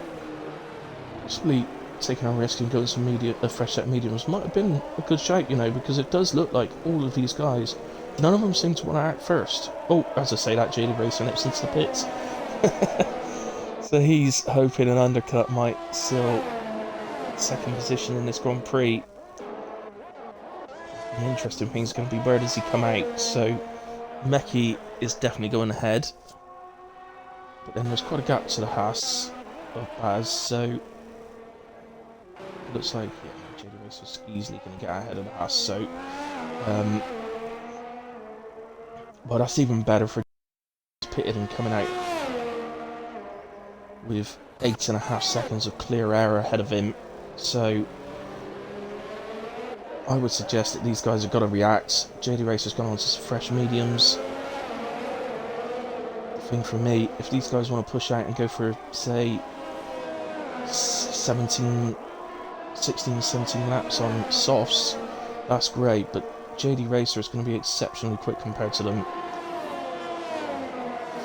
[SPEAKER 1] possibly taking a risk and going some a fresh set of mediums might have been a good shout, you know, because it does look like all of these guys, none of them seem to want to act first. Oh, as I say, that JD Racer nips into the pits. So he's hoping an undercut might seal second position in this Grand Prix. The interesting thing is going to be, where does he come out? So Meki is definitely going ahead, but then there's quite a gap to the Haas of Baz, so looks like, yeah, JD Racer's easily going to get ahead of the Haas, so well, that's even better for pitted and coming out with 8.5 seconds of clear air ahead of him. So I would suggest that these guys have got to react. JD Racer's gone on to some fresh mediums. The thing for me, if these guys want to push out and go for, say, 16, 17 laps on softs, that's great, but JD Racer is going to be exceptionally quick compared to them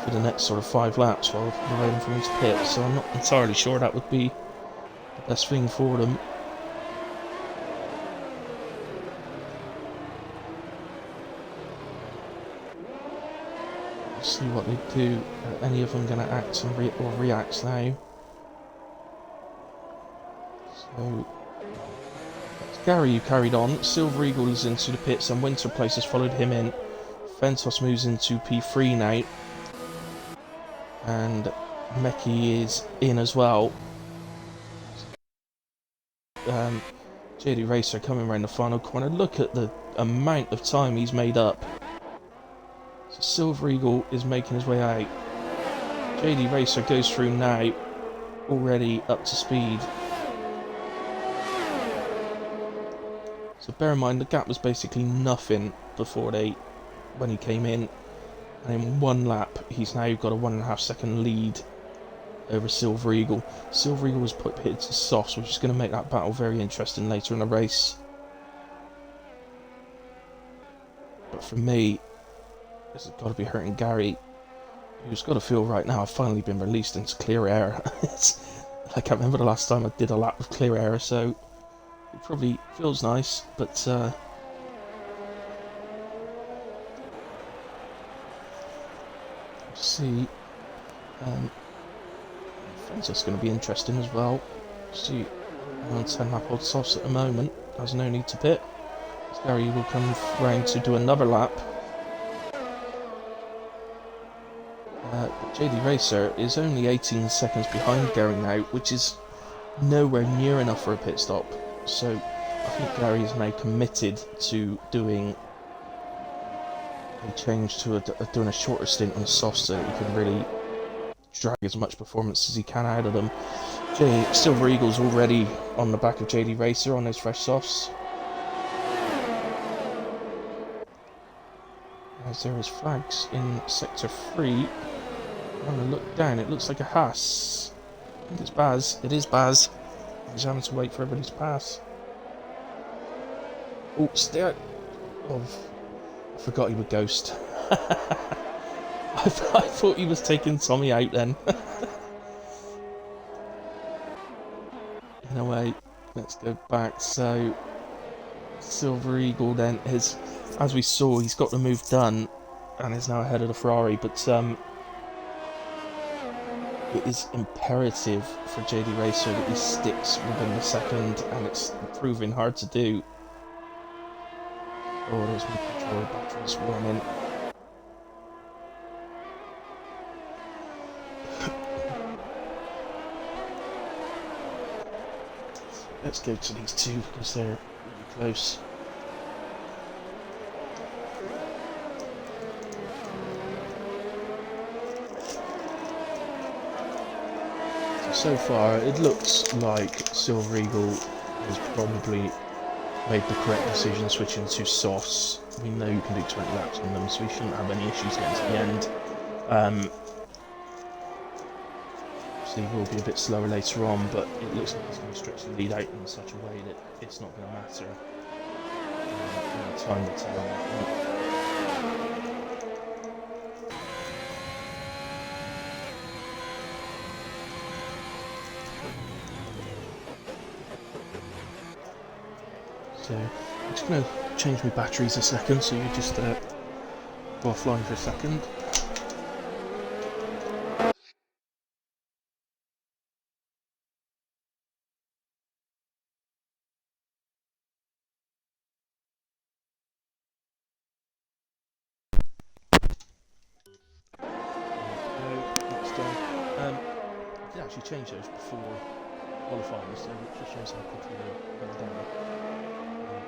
[SPEAKER 1] for the next sort of 5 laps while we're waiting for him to pit, so I'm not entirely sure that would be the best thing for them. Let's see what they do. Are any of them going to act and react now? So Gary, who carried on. Silver Eagle is into the pits, and Winter Place has followed him in. Fentos moves into P3 now, and Meki is in as well. JD Racer coming around the final corner. Look at the amount of time he's made up. So Silver Eagle is making his way out. JD Racer goes through now, already up to speed. So bear in mind, the gap was basically nothing before when he came in, and in 1 lap he's now got a 1.5 second lead over Silver Eagle. Silver Eagle was pitted to softs, which is going to make that battle very interesting later in the race. But for me, this has got to be hurting Gary, who's got to feel right now, I've finally been released into clear air. I can't remember the last time I did a lap of clear air, so it probably feels nice, but see, Francis going to be interesting as well. See, on 10 lap old softs at the moment, there's no need to pit. Gary will come round to do another lap. But JD Racer is only 18 seconds behind Gary now, which is nowhere near enough for a pit stop. So I think Gary is now committed to doing a change to doing a shorter stint on softs, so that he can really drag as much performance as he can out of them. Silver Eagle's already on the back of JD Racer on those fresh softs. As there is flags in sector 3. I'm going to look down, it looks like a Haas. I think it's Baz. It is Baz. He's having to wait for everybody to pass. Oh, stay out. Oh, I forgot he would ghost. I thought he was taking Tommy out then. Anyway, let's go back. So, Silver Eagle then is, as we saw, he's got the move done and is now ahead of the Ferrari, but it is imperative for JD Racer that he sticks within the second, and it's proving hard to do. Oh, there's my controller batteries warming. Let's go to these two because they're really close. So far, it looks like Silver Eagle has probably made the correct decision switching to SOS. We know you can do 20 laps on them, so we shouldn't have any issues getting to the end. Obviously, he will be a bit slower later on, but it looks like he's going to stretch the lead out in such a way that it's not going to matter. Time will tell on that one. So I'm just going to change my batteries a second, so you just go offline for a second. That's done. I did actually change those before qualifying, so it just shows how quickly they're down.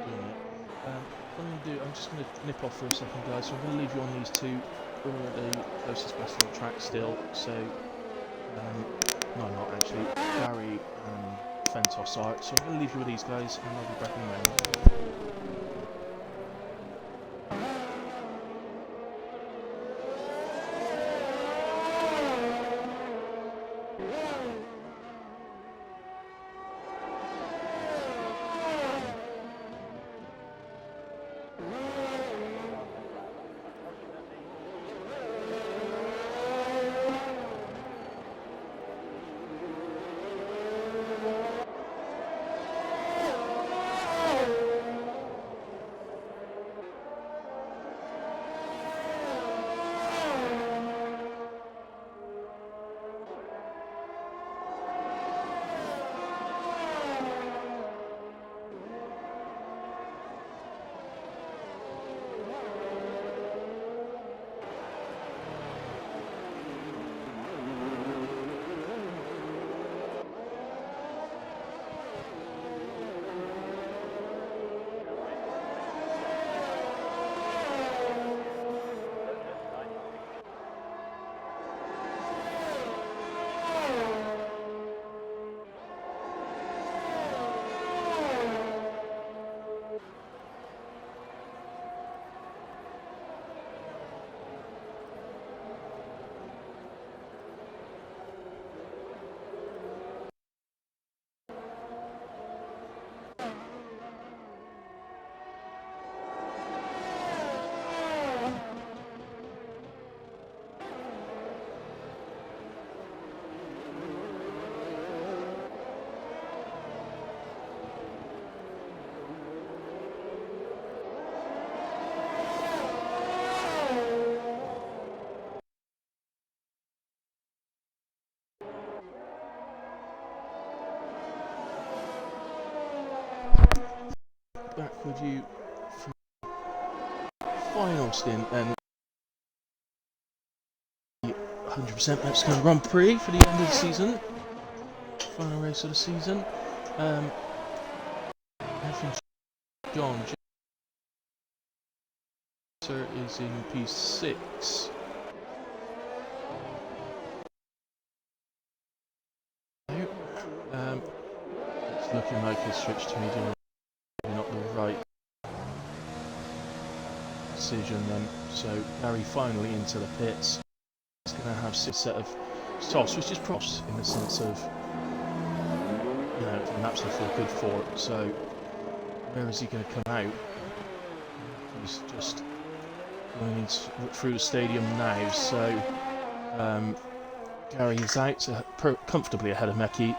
[SPEAKER 1] Doing it. What I'm going to do, I'm just going to nip off for a second, guys. So I'm going to leave you on these two, who are the closest best on the track still. So, no, not actually. Gary and Fentos are. So I'm going to leave you with these guys, and I'll be back in a moment. Back with you for final stint and 100% Mexican Grand Prix for the end of the season. Final race of the season. Everything's gone. Sir is in P6. It's looking like he's switched to medium. Not the right decision then. So Gary finally into the pits. He's going to have a set of softs, which is props in the sense of, you know, the maps they feel good for it. So where is he going to come out? He's just going through the stadium now. So Gary is out, comfortably ahead of Meki.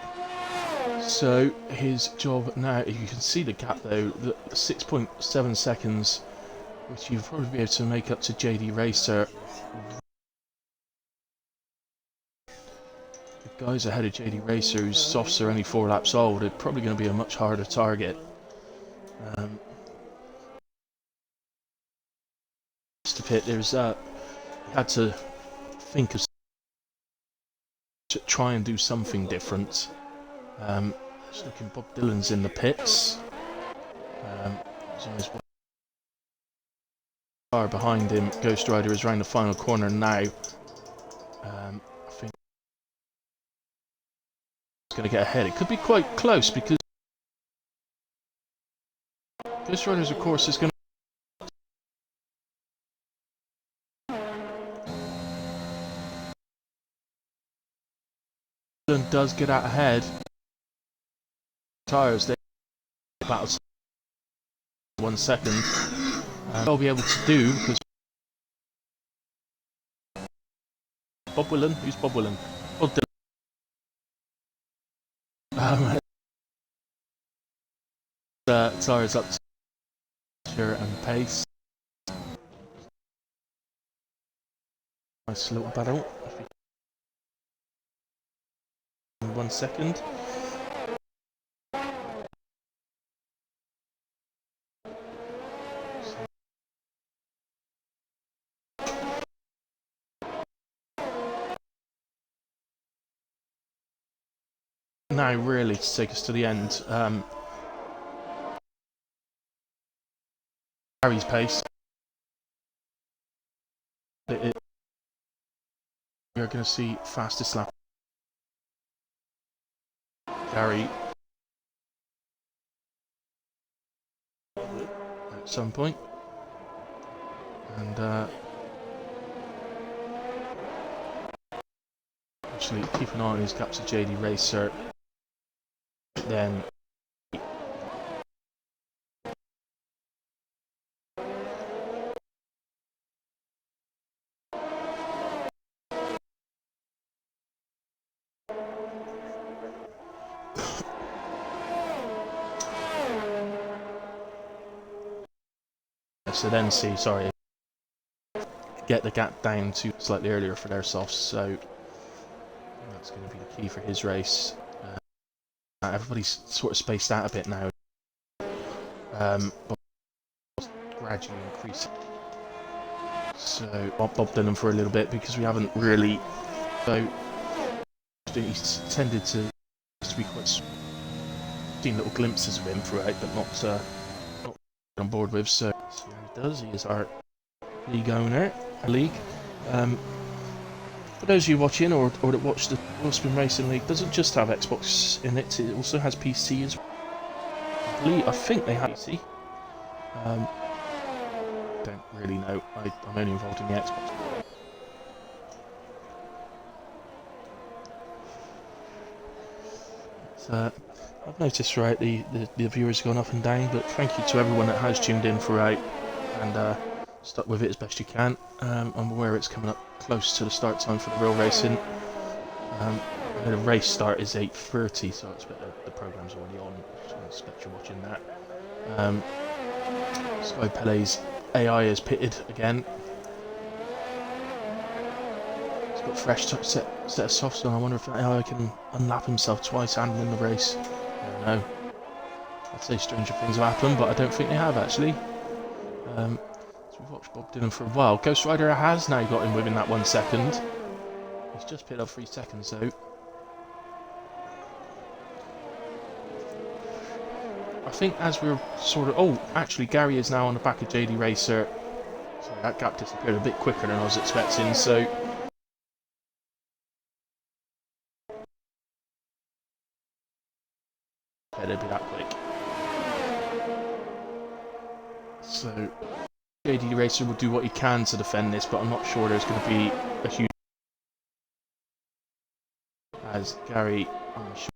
[SPEAKER 1] So his job now, you can see the gap though, the 6.7 seconds, which you'd probably be able to make up to JD Racer. The guys ahead of JD Racer, whose softs are only 4 laps old, are probably going to be a much harder target. To pit, there's had to think of to try and do something different. Just looking, Bob Dylan's in the pits. He's on his car behind him. Ghost Rider is around the final corner now. I think he's going to get ahead. It could be quite close because Ghost Rider's, of course, is going to. Dylan does get out ahead. Tires, they about 1 second. They'll be able to do because Bob Willen, who's Bob Willen? Bob Dylan. Tires up to and pace. Nice little battle. 1 second. Now really to take us to the end. Gary's pace. You're going to see fastest lap. Gary at some point. And actually keep an eye on his gaps to JD Racer. Then get the gap down to slightly earlier for their softs, so that's going to be the key for his race. Everybody's sort of spaced out a bit now, but gradually increasing. So Bob Dylan for a little bit because we haven't really. So he's tended to be quite seen little glimpses of him throughout, but not on board with. So see how he does. He is our league owner. For those of you watching or that watch the Wheelspin Racing League, doesn't just have Xbox in it. It also has PC as well. I think they have PC. Don't really know. I'm only involved in the Xbox. I've noticed throughout the viewers gone up and down, but thank you to everyone that has tuned in throughout and stuck with it as best you can. I'm aware it's coming up close to the start time for the real racing. The race start is 8:30, so I expect the programme's already on. So I expect you're watching that. Sky Pele's AI is pitted again. He's got a fresh set of softs on. I wonder if that AI can unlap himself twice and win the race. I don't know. I'd say stranger things have happened, but I don't think they have actually. So we've watched Bob Dylan for a while. Ghost Rider has now got him within that 1 second. He's just pitted up 3 seconds though. I think as we're sort of... Oh, actually Gary is now on the back of JD Racer. Sorry, that gap disappeared a bit quicker than I was expecting, so... Okay, they'd be that quick. So... JD Racer will do what he can to defend this, but I'm not sure there's going to be a huge... As Gary... I'm sure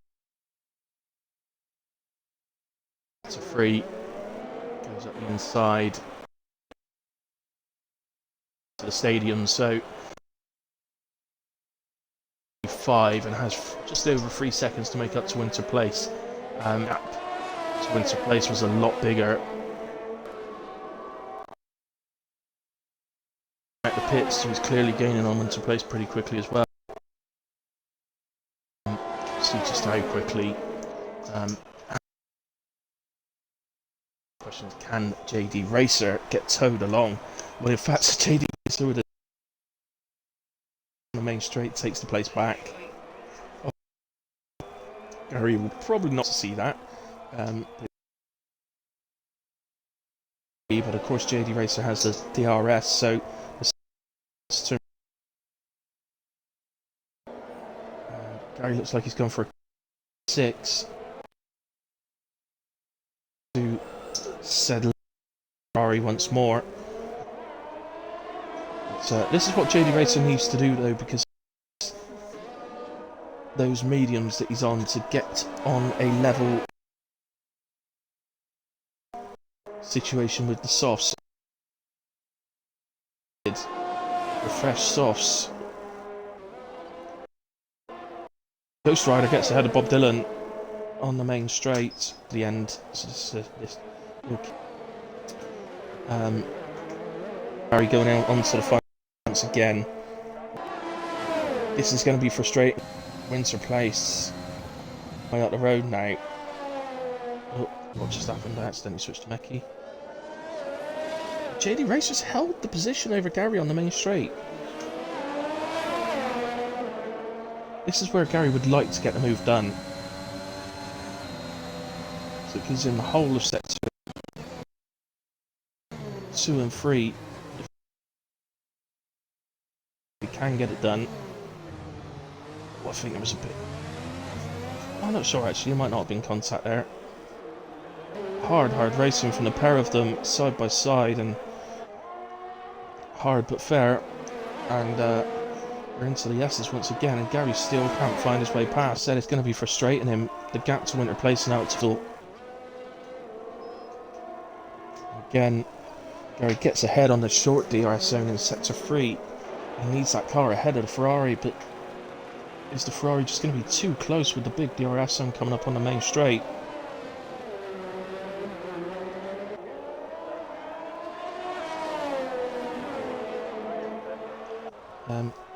[SPEAKER 1] it's a free. Goes up the inside to the stadium, so 5 and has just over 3 seconds to make up to winter place. So winter place was a lot bigger. At the pits, he was clearly gaining on winter place pretty quickly as well. See just how quickly. Question is, can JD Racer get towed along? Well, in fact, JD Racer would have on the main straight takes the place back. Gary will probably not see that. But of course JD Racer has the DRS, so Gary looks like he's gone for a 6 to settle Ferrari once more. But, this is what JD Racer needs to do though, because those mediums that he's on to get on a level situation with the softs. The fresh softs. Ghost Rider gets ahead of Bob Dylan on the main straight at the end. So Barry going out onto the final once again. This is going to be frustrating. Winter place. Way out the road now. Oh, what just happened? I accidentally switched to Meki. JD Racer's held the position over Gary on the main straight. This is where Gary would like to get the move done. So it gives him the whole of set 2 and 3. If he can get it done. Well, I think there was a bit... I'm not sure actually, there might not have been contact there. Hard racing from the pair of them side by side, and hard but fair. And we're into the S's once again, and Gary still can't find his way past. Said it's going to be frustrating him. The gap to winter place now to full. Again, Gary gets ahead on the short DRS zone in sector 3. He needs that car ahead of the Ferrari, but is the Ferrari just going to be too close with the big DRS zone coming up on the main straight?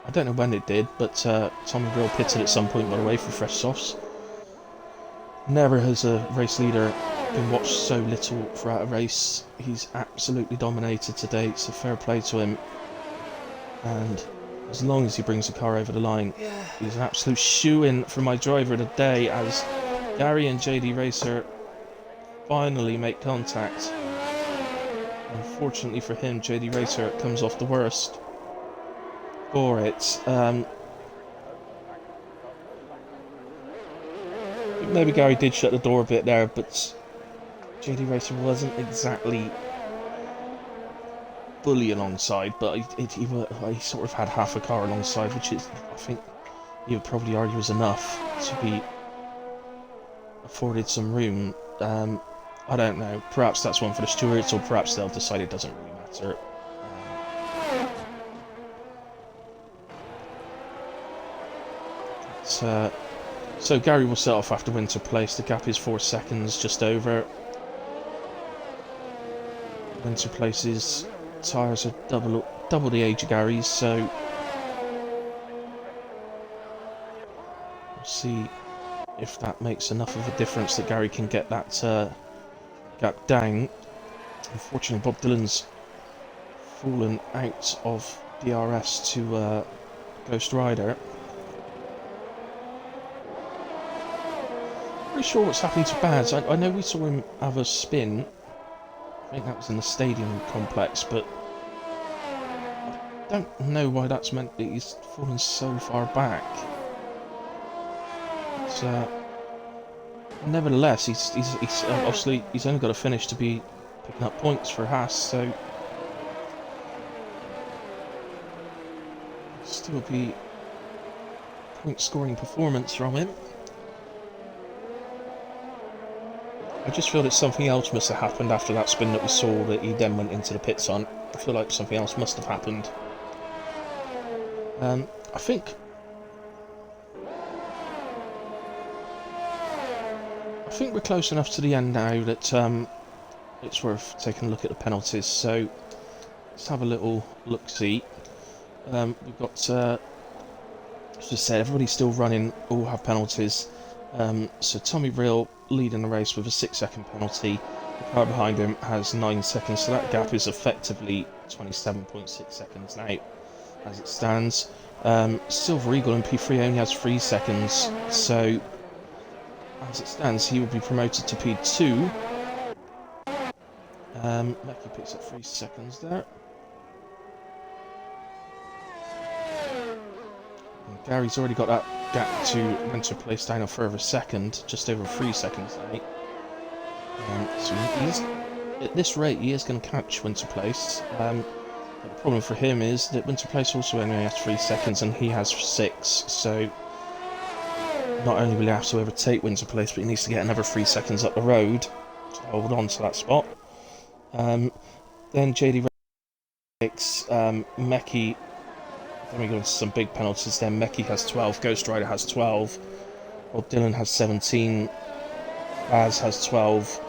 [SPEAKER 1] I don't know when it did, but Tommy Brill pitted at some point, by the way, for fresh softs. Never has a race leader been watched so little throughout a race. He's absolutely dominated to date, so fair play to him. And as long as he brings the car over the line, he's an absolute shoe-in for my driver of the day, as Gary and JD Racer finally make contact. Unfortunately for him, JD Racer comes off the worst for it. Maybe Gary did shut the door a bit there, but JD Racer wasn't exactly fully alongside, but he sort of had half a car alongside, which is, I think you would probably argue, is enough to be afforded some room. I don't know, perhaps that's one for the stewards, or perhaps they'll decide it doesn't really matter. So Gary will set off after winter place. The gap is 4 seconds, just over. Winter place's tyres are double the age of Gary's, so we'll see if that makes enough of a difference that Gary can get that gap down. Unfortunately, Bob Dylan's fallen out of DRS to Ghost Rider. Pretty sure what's happened to Baz. I know we saw him have a spin. I think that was in the stadium complex, but I don't know why that's meant that he's fallen so far back. But, nevertheless, he's obviously he's only got to finish to be picking up points for Haas, so still be point-scoring performance from him. I just feel that something else must have happened after that spin that we saw that he then went into the pits on. I feel like something else must have happened. I think think we're close enough to the end now that it's worth taking a look at the penalties. So let's have a little look-see. We've got, as I said, everybody's still running, all have penalties. So Tommy Real leading the race with a 6-second penalty. The car behind him has 9 seconds, so that gap is effectively 27.6 seconds now, as it stands. Silver Eagle in P3 only has 3 seconds, so as it stands, he will be promoted to P2. Mackie picks up 3 seconds there. And Gary's already got that gap to Winter Place down a further second, just over 3 seconds now. So at this rate, he is going to catch Winter Place. But the problem for him is that Winter Place also only has 3 seconds and he has 6, so not only will he have to overtake Winter Place, but he needs to get another 3 seconds up the road to hold on to that spot. Then JD takes Meki. Then we go into some big penalties. Then Meki has 12, Ghost Rider has 12, Bob Dylan has 17, Baz has 12,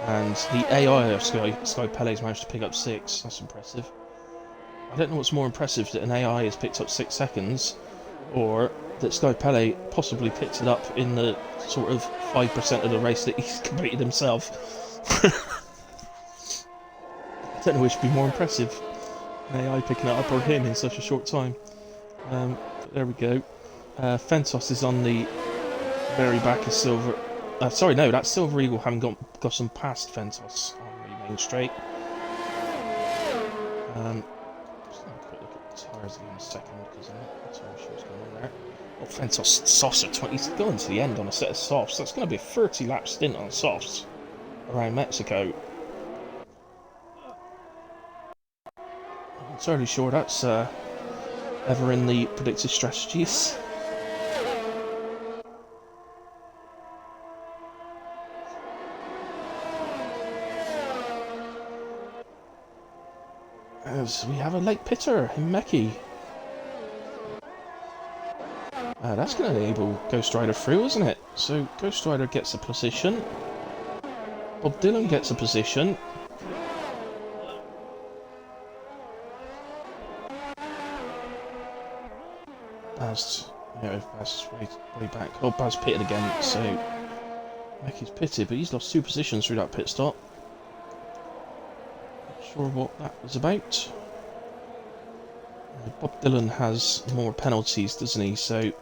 [SPEAKER 1] and the AI of Sky Pele's managed to pick up 6. That's impressive. I don't know what's more impressive, that an AI has picked up 6 seconds, or that Sky Pele possibly picked it up in the sort of 5% of the race that he's completed himself. I don't know which would be more impressive, an AI picking it up or him in such a short time. But there we go. Fentos is on the very back of Silver. Sorry, no, that's Silver Eagle having gotten past Fentos on the main straight. Just have a quick look at the tyres again in a second, because I'm not entirely sure what's going on there. Oh, Fentos softs at 20. He's going to the end on a set of softs. That's going to be a 30-lap stint on softs around Mexico. I'm not entirely sure that's ever in the predicted strategies. As we have a late pitter in Meki. That's going to enable Ghost Rider through, isn't it? So Ghost Rider gets a position. Bob Dylan gets a position. Baz, Baz is way back. Oh, Baz pitted again, so Meki's pitted, but he's lost 2 positions through that pit stop. Not sure what that was about. Bob Dylan has more penalties, doesn't he? So,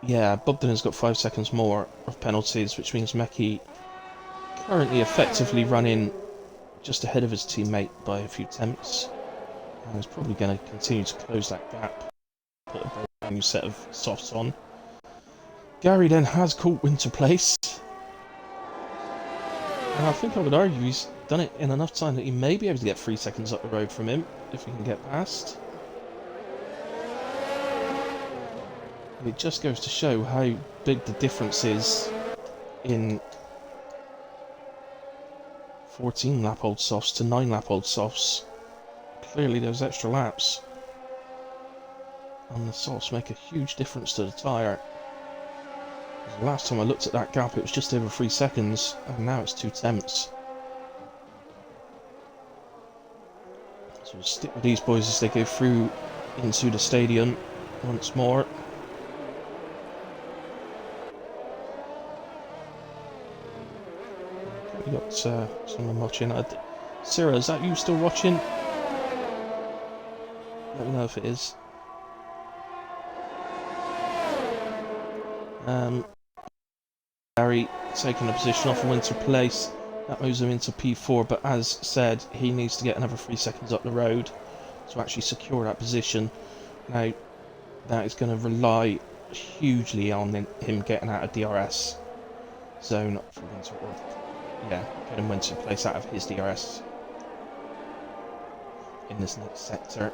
[SPEAKER 1] yeah, Bob Dylan's got 5 seconds more of penalties, which means Meki currently effectively running just ahead of his teammate by a few tenths. And he's probably going to continue to close that gap. Put a brand new set of softs on. Gary then has caught Winter Place. And I think I would argue he's done it in enough time that he may be able to get 3 seconds up the road from him, if he can get past. And it just goes to show how big the difference is in 14-lap-old softs to 9-lap-old softs. Clearly those extra laps on the softs make a huge difference to the tyre. The last time I looked at that gap, it was just over 3 seconds, and now it's 2 tenths. So we'll stick with these boys as they go through into the stadium once more. We got someone watching. Sarah, is that you still watching? Let me know if it is. Gary taking a position off of Winter Place. That moves him into P4, but as said, he needs to get another 3 seconds up the road to actually secure that position. Now, that is going to rely hugely on him getting out of DRS zone for Winter, or getting Winter Place out of his DRS in this next sector.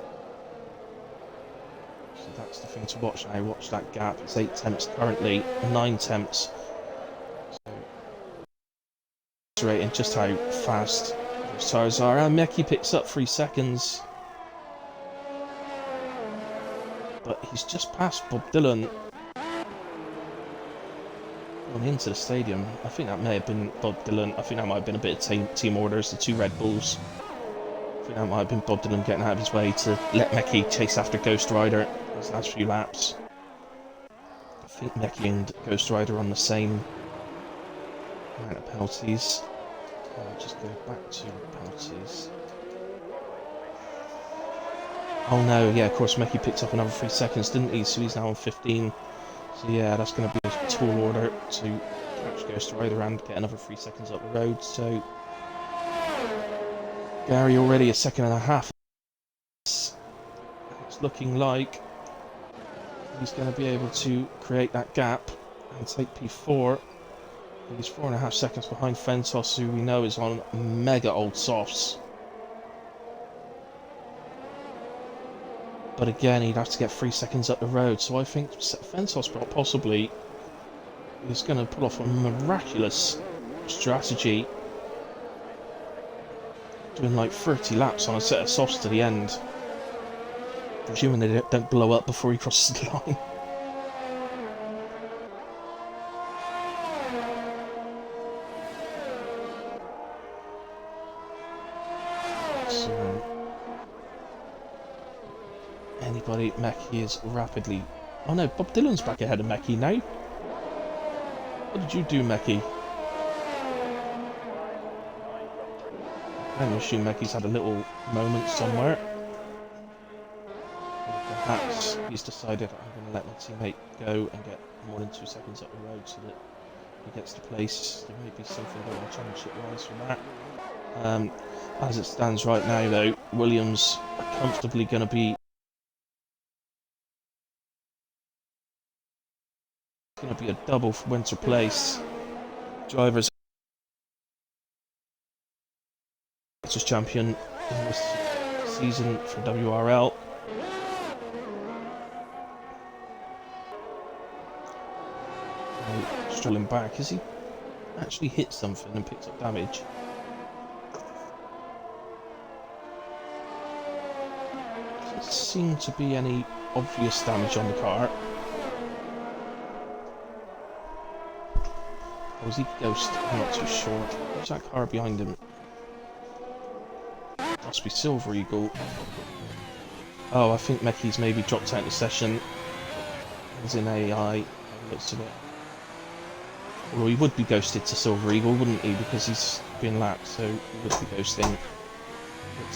[SPEAKER 1] So that's the thing to watch now. Watch that gap. It's 8 tenths currently, 9 tenths. So, rating just how fast those tyres are. And Meki picks up 3 seconds. But he's just passed Bob Dylan. going into the stadium. I think that may have been Bob Dylan. I think that might have been a bit of team orders, the two Red Bulls. I think that might have been Bob Dylan getting out of his way to let Mecchi chase after Ghost Rider his last few laps. I think Mecchi and Ghost Rider on the same amount of penalties. I'll just go back to penalties. Oh no, yeah, of course Mecchi picked up another 3 seconds, didn't he? So he's now on 15. So yeah, that's going to be a tall order to catch Ghost Rider and get another 3 seconds up the road. So Gary already a second and a half. It's looking like he's going to be able to create that gap and take P4. He's 4.5 seconds behind Fentos, who we know is on mega old softs. But again, he'd have to get 3 seconds up the road, so I think Fentos possibly is going to pull off a miraculous strategy, doing like 30 laps on a set of softs to the end, presuming they don't blow up before he crosses the line. Anybody, Mecchi is rapidly... Oh no, Bob Dylan's back ahead of Mecchi now. What did you do, Mecchi? I assume Mecchi's had a little moment somewhere. Or perhaps he's decided, I'm going to let my teammate go and get more than 2 seconds up the road so that he gets to place. There may be something going on championship-wise from that. As it stands right now, though, Williams are comfortably going to be a double for winter place. Drivers champion in this season for WRL. Strolling back, has he actually hit something and picked up damage? Doesn't seem to be any obvious damage on the car. Or was he Ghost? I'm not too sure. Who's that car behind him? Must be Silver Eagle. Oh, I think Mecchi's maybe dropped out of the session. He's in AI. Looks of it. Well, he would be ghosted to Silver Eagle, wouldn't he? Because he's been lapped, so he would be ghosting.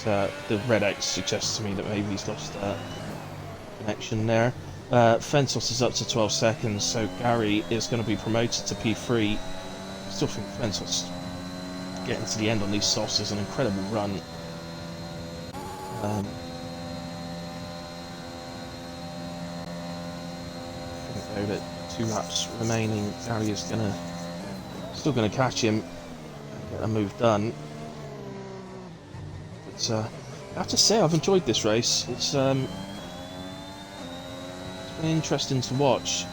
[SPEAKER 1] But the red X suggests to me that maybe he's lost connection there. Fentos is up to 12 seconds, so Gary is going to be promoted to P3. I still think Fentos getting to the end on these softs is an incredible run. I think though that 2 laps remaining, Gary is still gonna catch him and get a move done. But I have to say I've enjoyed this race. It's been interesting to watch.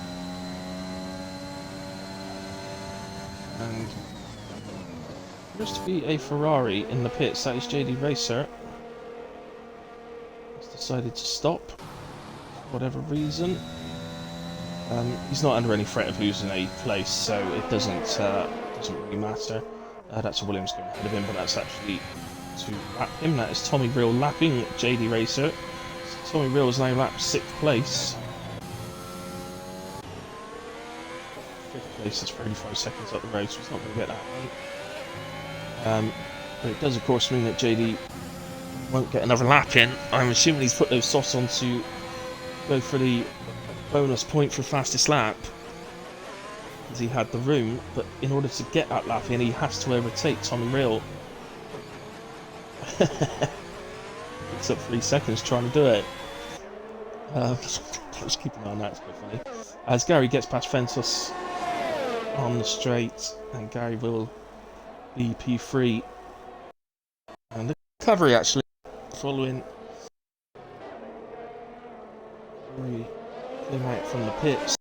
[SPEAKER 1] And there appears to be a Ferrari in the pits. That is JD Racer. He's decided to stop for whatever reason. He's not under any threat of losing a place, so it doesn't really matter. That's a Williams going ahead of him, but that's actually to lap him. That is Tommy Real lapping JD Racer. So Tommy Real is now lapped 6th place. 5th place is 35 seconds up the road, so he's not going to get that right. But it does, of course, mean that JD won't get another lap in. I'm assuming he's put those softs on to go for the bonus point for fastest lap, because he had the room, but in order to get that lap in, he has to overtake Tommy Real. It's up 3 seconds trying to do it. Let's keep an eye on that, it's quite funny. As Gary gets past Fentos on the straight, and Gary will be P3. And the recovery actually following Gary came out from the pits.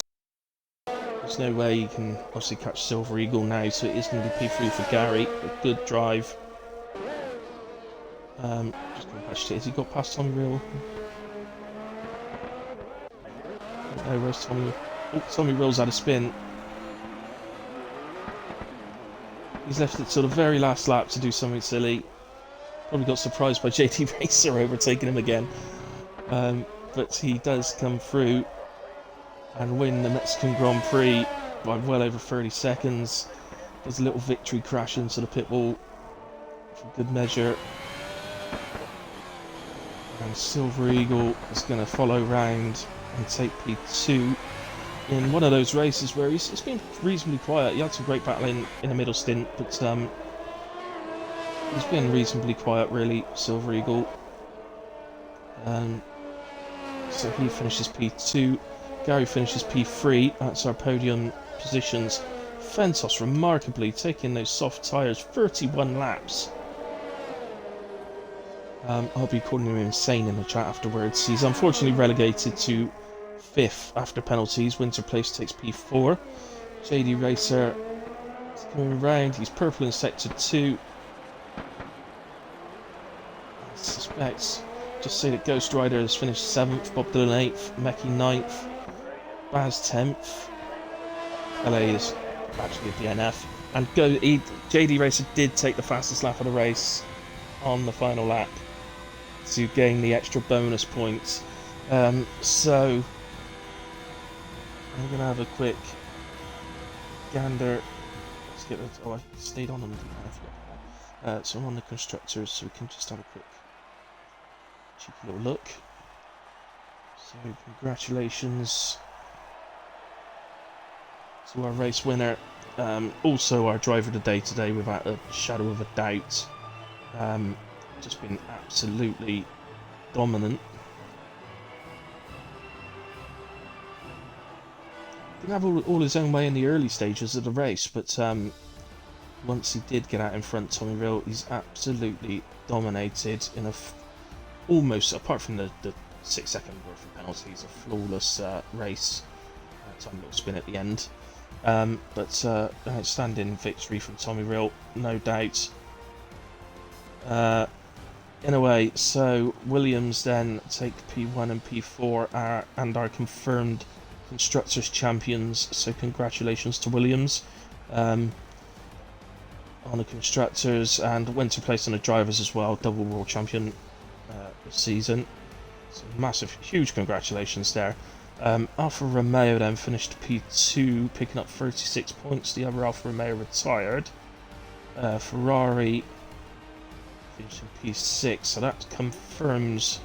[SPEAKER 1] There's no way you can obviously catch Silver Eagle now, so it is going to be P3 for Gary. A good drive. Just going past it. Has he got past Tommy Real? No, where's Tommy? Oh, Tommy Real's had a spin. He's left it till the very last lap to do something silly. Probably got surprised by JD Racer overtaking him again. But he does come through and win the Mexican Grand Prix by well over 30 seconds. Does a little victory crash into the pit wall for good measure. And Silver Eagle is going to follow round and take P2 in one of those races where he's been reasonably quiet. He had some great battling in the middle stint, but he's been reasonably quiet, really, Silver Eagle. So he finishes P2. Gary finishes P3. That's our podium positions. Fentos remarkably taking those soft tyres, 31 laps. I'll be calling him insane in the chat afterwards. He's unfortunately relegated to 5th after penalties. Winter Place takes P4. JD Racer is coming around. He's purple in sector 2. I suspect, just say that Ghost Rider has finished 7th, Bob Dylan 8th, Meki 9th, Baz 10th. LA is actually a DNF. And JD Racer did take the fastest lap of the race on the final lap to gain the extra bonus points. So I'm gonna have a quick gander. Let's get it. Oh, I stayed on them. So I'm on the constructors, so we can just have a quick cheeky little look. So congratulations to our race winner. Also our driver of the day today, without a shadow of a doubt. Just been absolutely dominant. Didn't have all his own way in the early stages of the race, but once he did get out in front, Tommy Rill, he's absolutely dominated in a almost, apart from the 6 second worth of penalties, a flawless race. Time little spin at the end. But outstanding victory from Tommy Rill, no doubt. In a way, so Williams then take P1 and P4 and are confirmed Constructors Champions, so congratulations to Williams on the Constructors, and Winter Place on the Drivers as well, double World Champion this season. So massive, huge congratulations there. Alfa Romeo then finished P2, picking up 36 points. The other Alfa Romeo retired. Ferrari finishing P6, so that confirms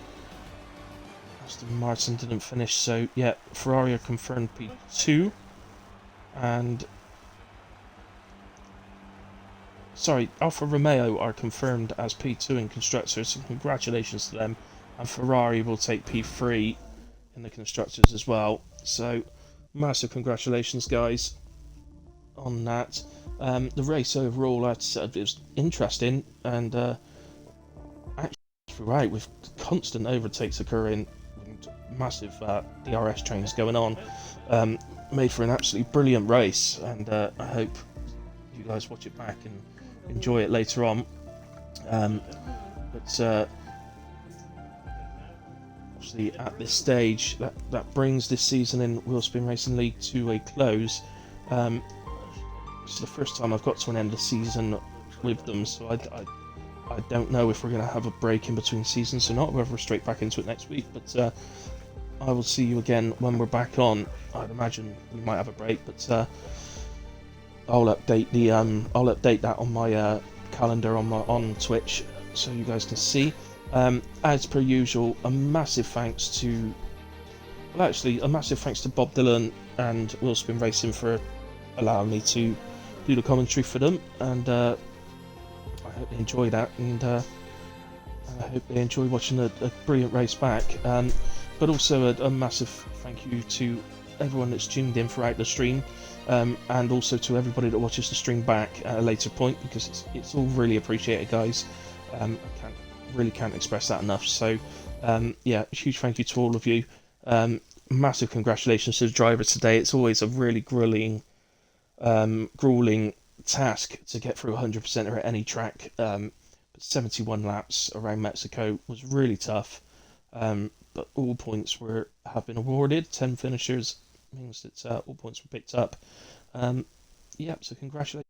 [SPEAKER 1] Aston Martin didn't finish, so yeah, Ferrari are confirmed P2, and sorry, Alfa Romeo are confirmed as P2 in Constructors, so congratulations to them, and Ferrari will take P3 in the Constructors as well, so massive congratulations guys on that. The race overall, I'd say, it was interesting, and actually throughout, with constant overtakes occurring, and massive DRS trains going on, made for an absolutely brilliant race, and I hope you guys watch it back and enjoy it later on. But obviously at this stage, that brings this season in Wheelspin Racing League to a close. It's the first time I've got to an end of the season with them, so I don't know if we're going to have a break in between seasons or not, whether we're straight back into it next week, but I will see you again when we're back on. I'd imagine we might have a break, but I'll update that on my calendar on Twitch so you guys can see. As per usual, a massive thanks to Bob Dylan and Wheelspin Racing for allowing me to do the commentary for them, and I hope they enjoy that, and I hope they enjoy watching a brilliant race back. But also a massive thank you to everyone that's tuned in throughout the stream, and also to everybody that watches the stream back at a later point, because it's all really appreciated, guys. I can't express that enough. So yeah, a huge thank you to all of you. Massive congratulations to the driver today. It's always a really grueling task to get through 100% at any track. But 71 laps around Mexico was really tough. But all points have been awarded. 10 finishers means that all points were picked up. Yeah, so congratulations.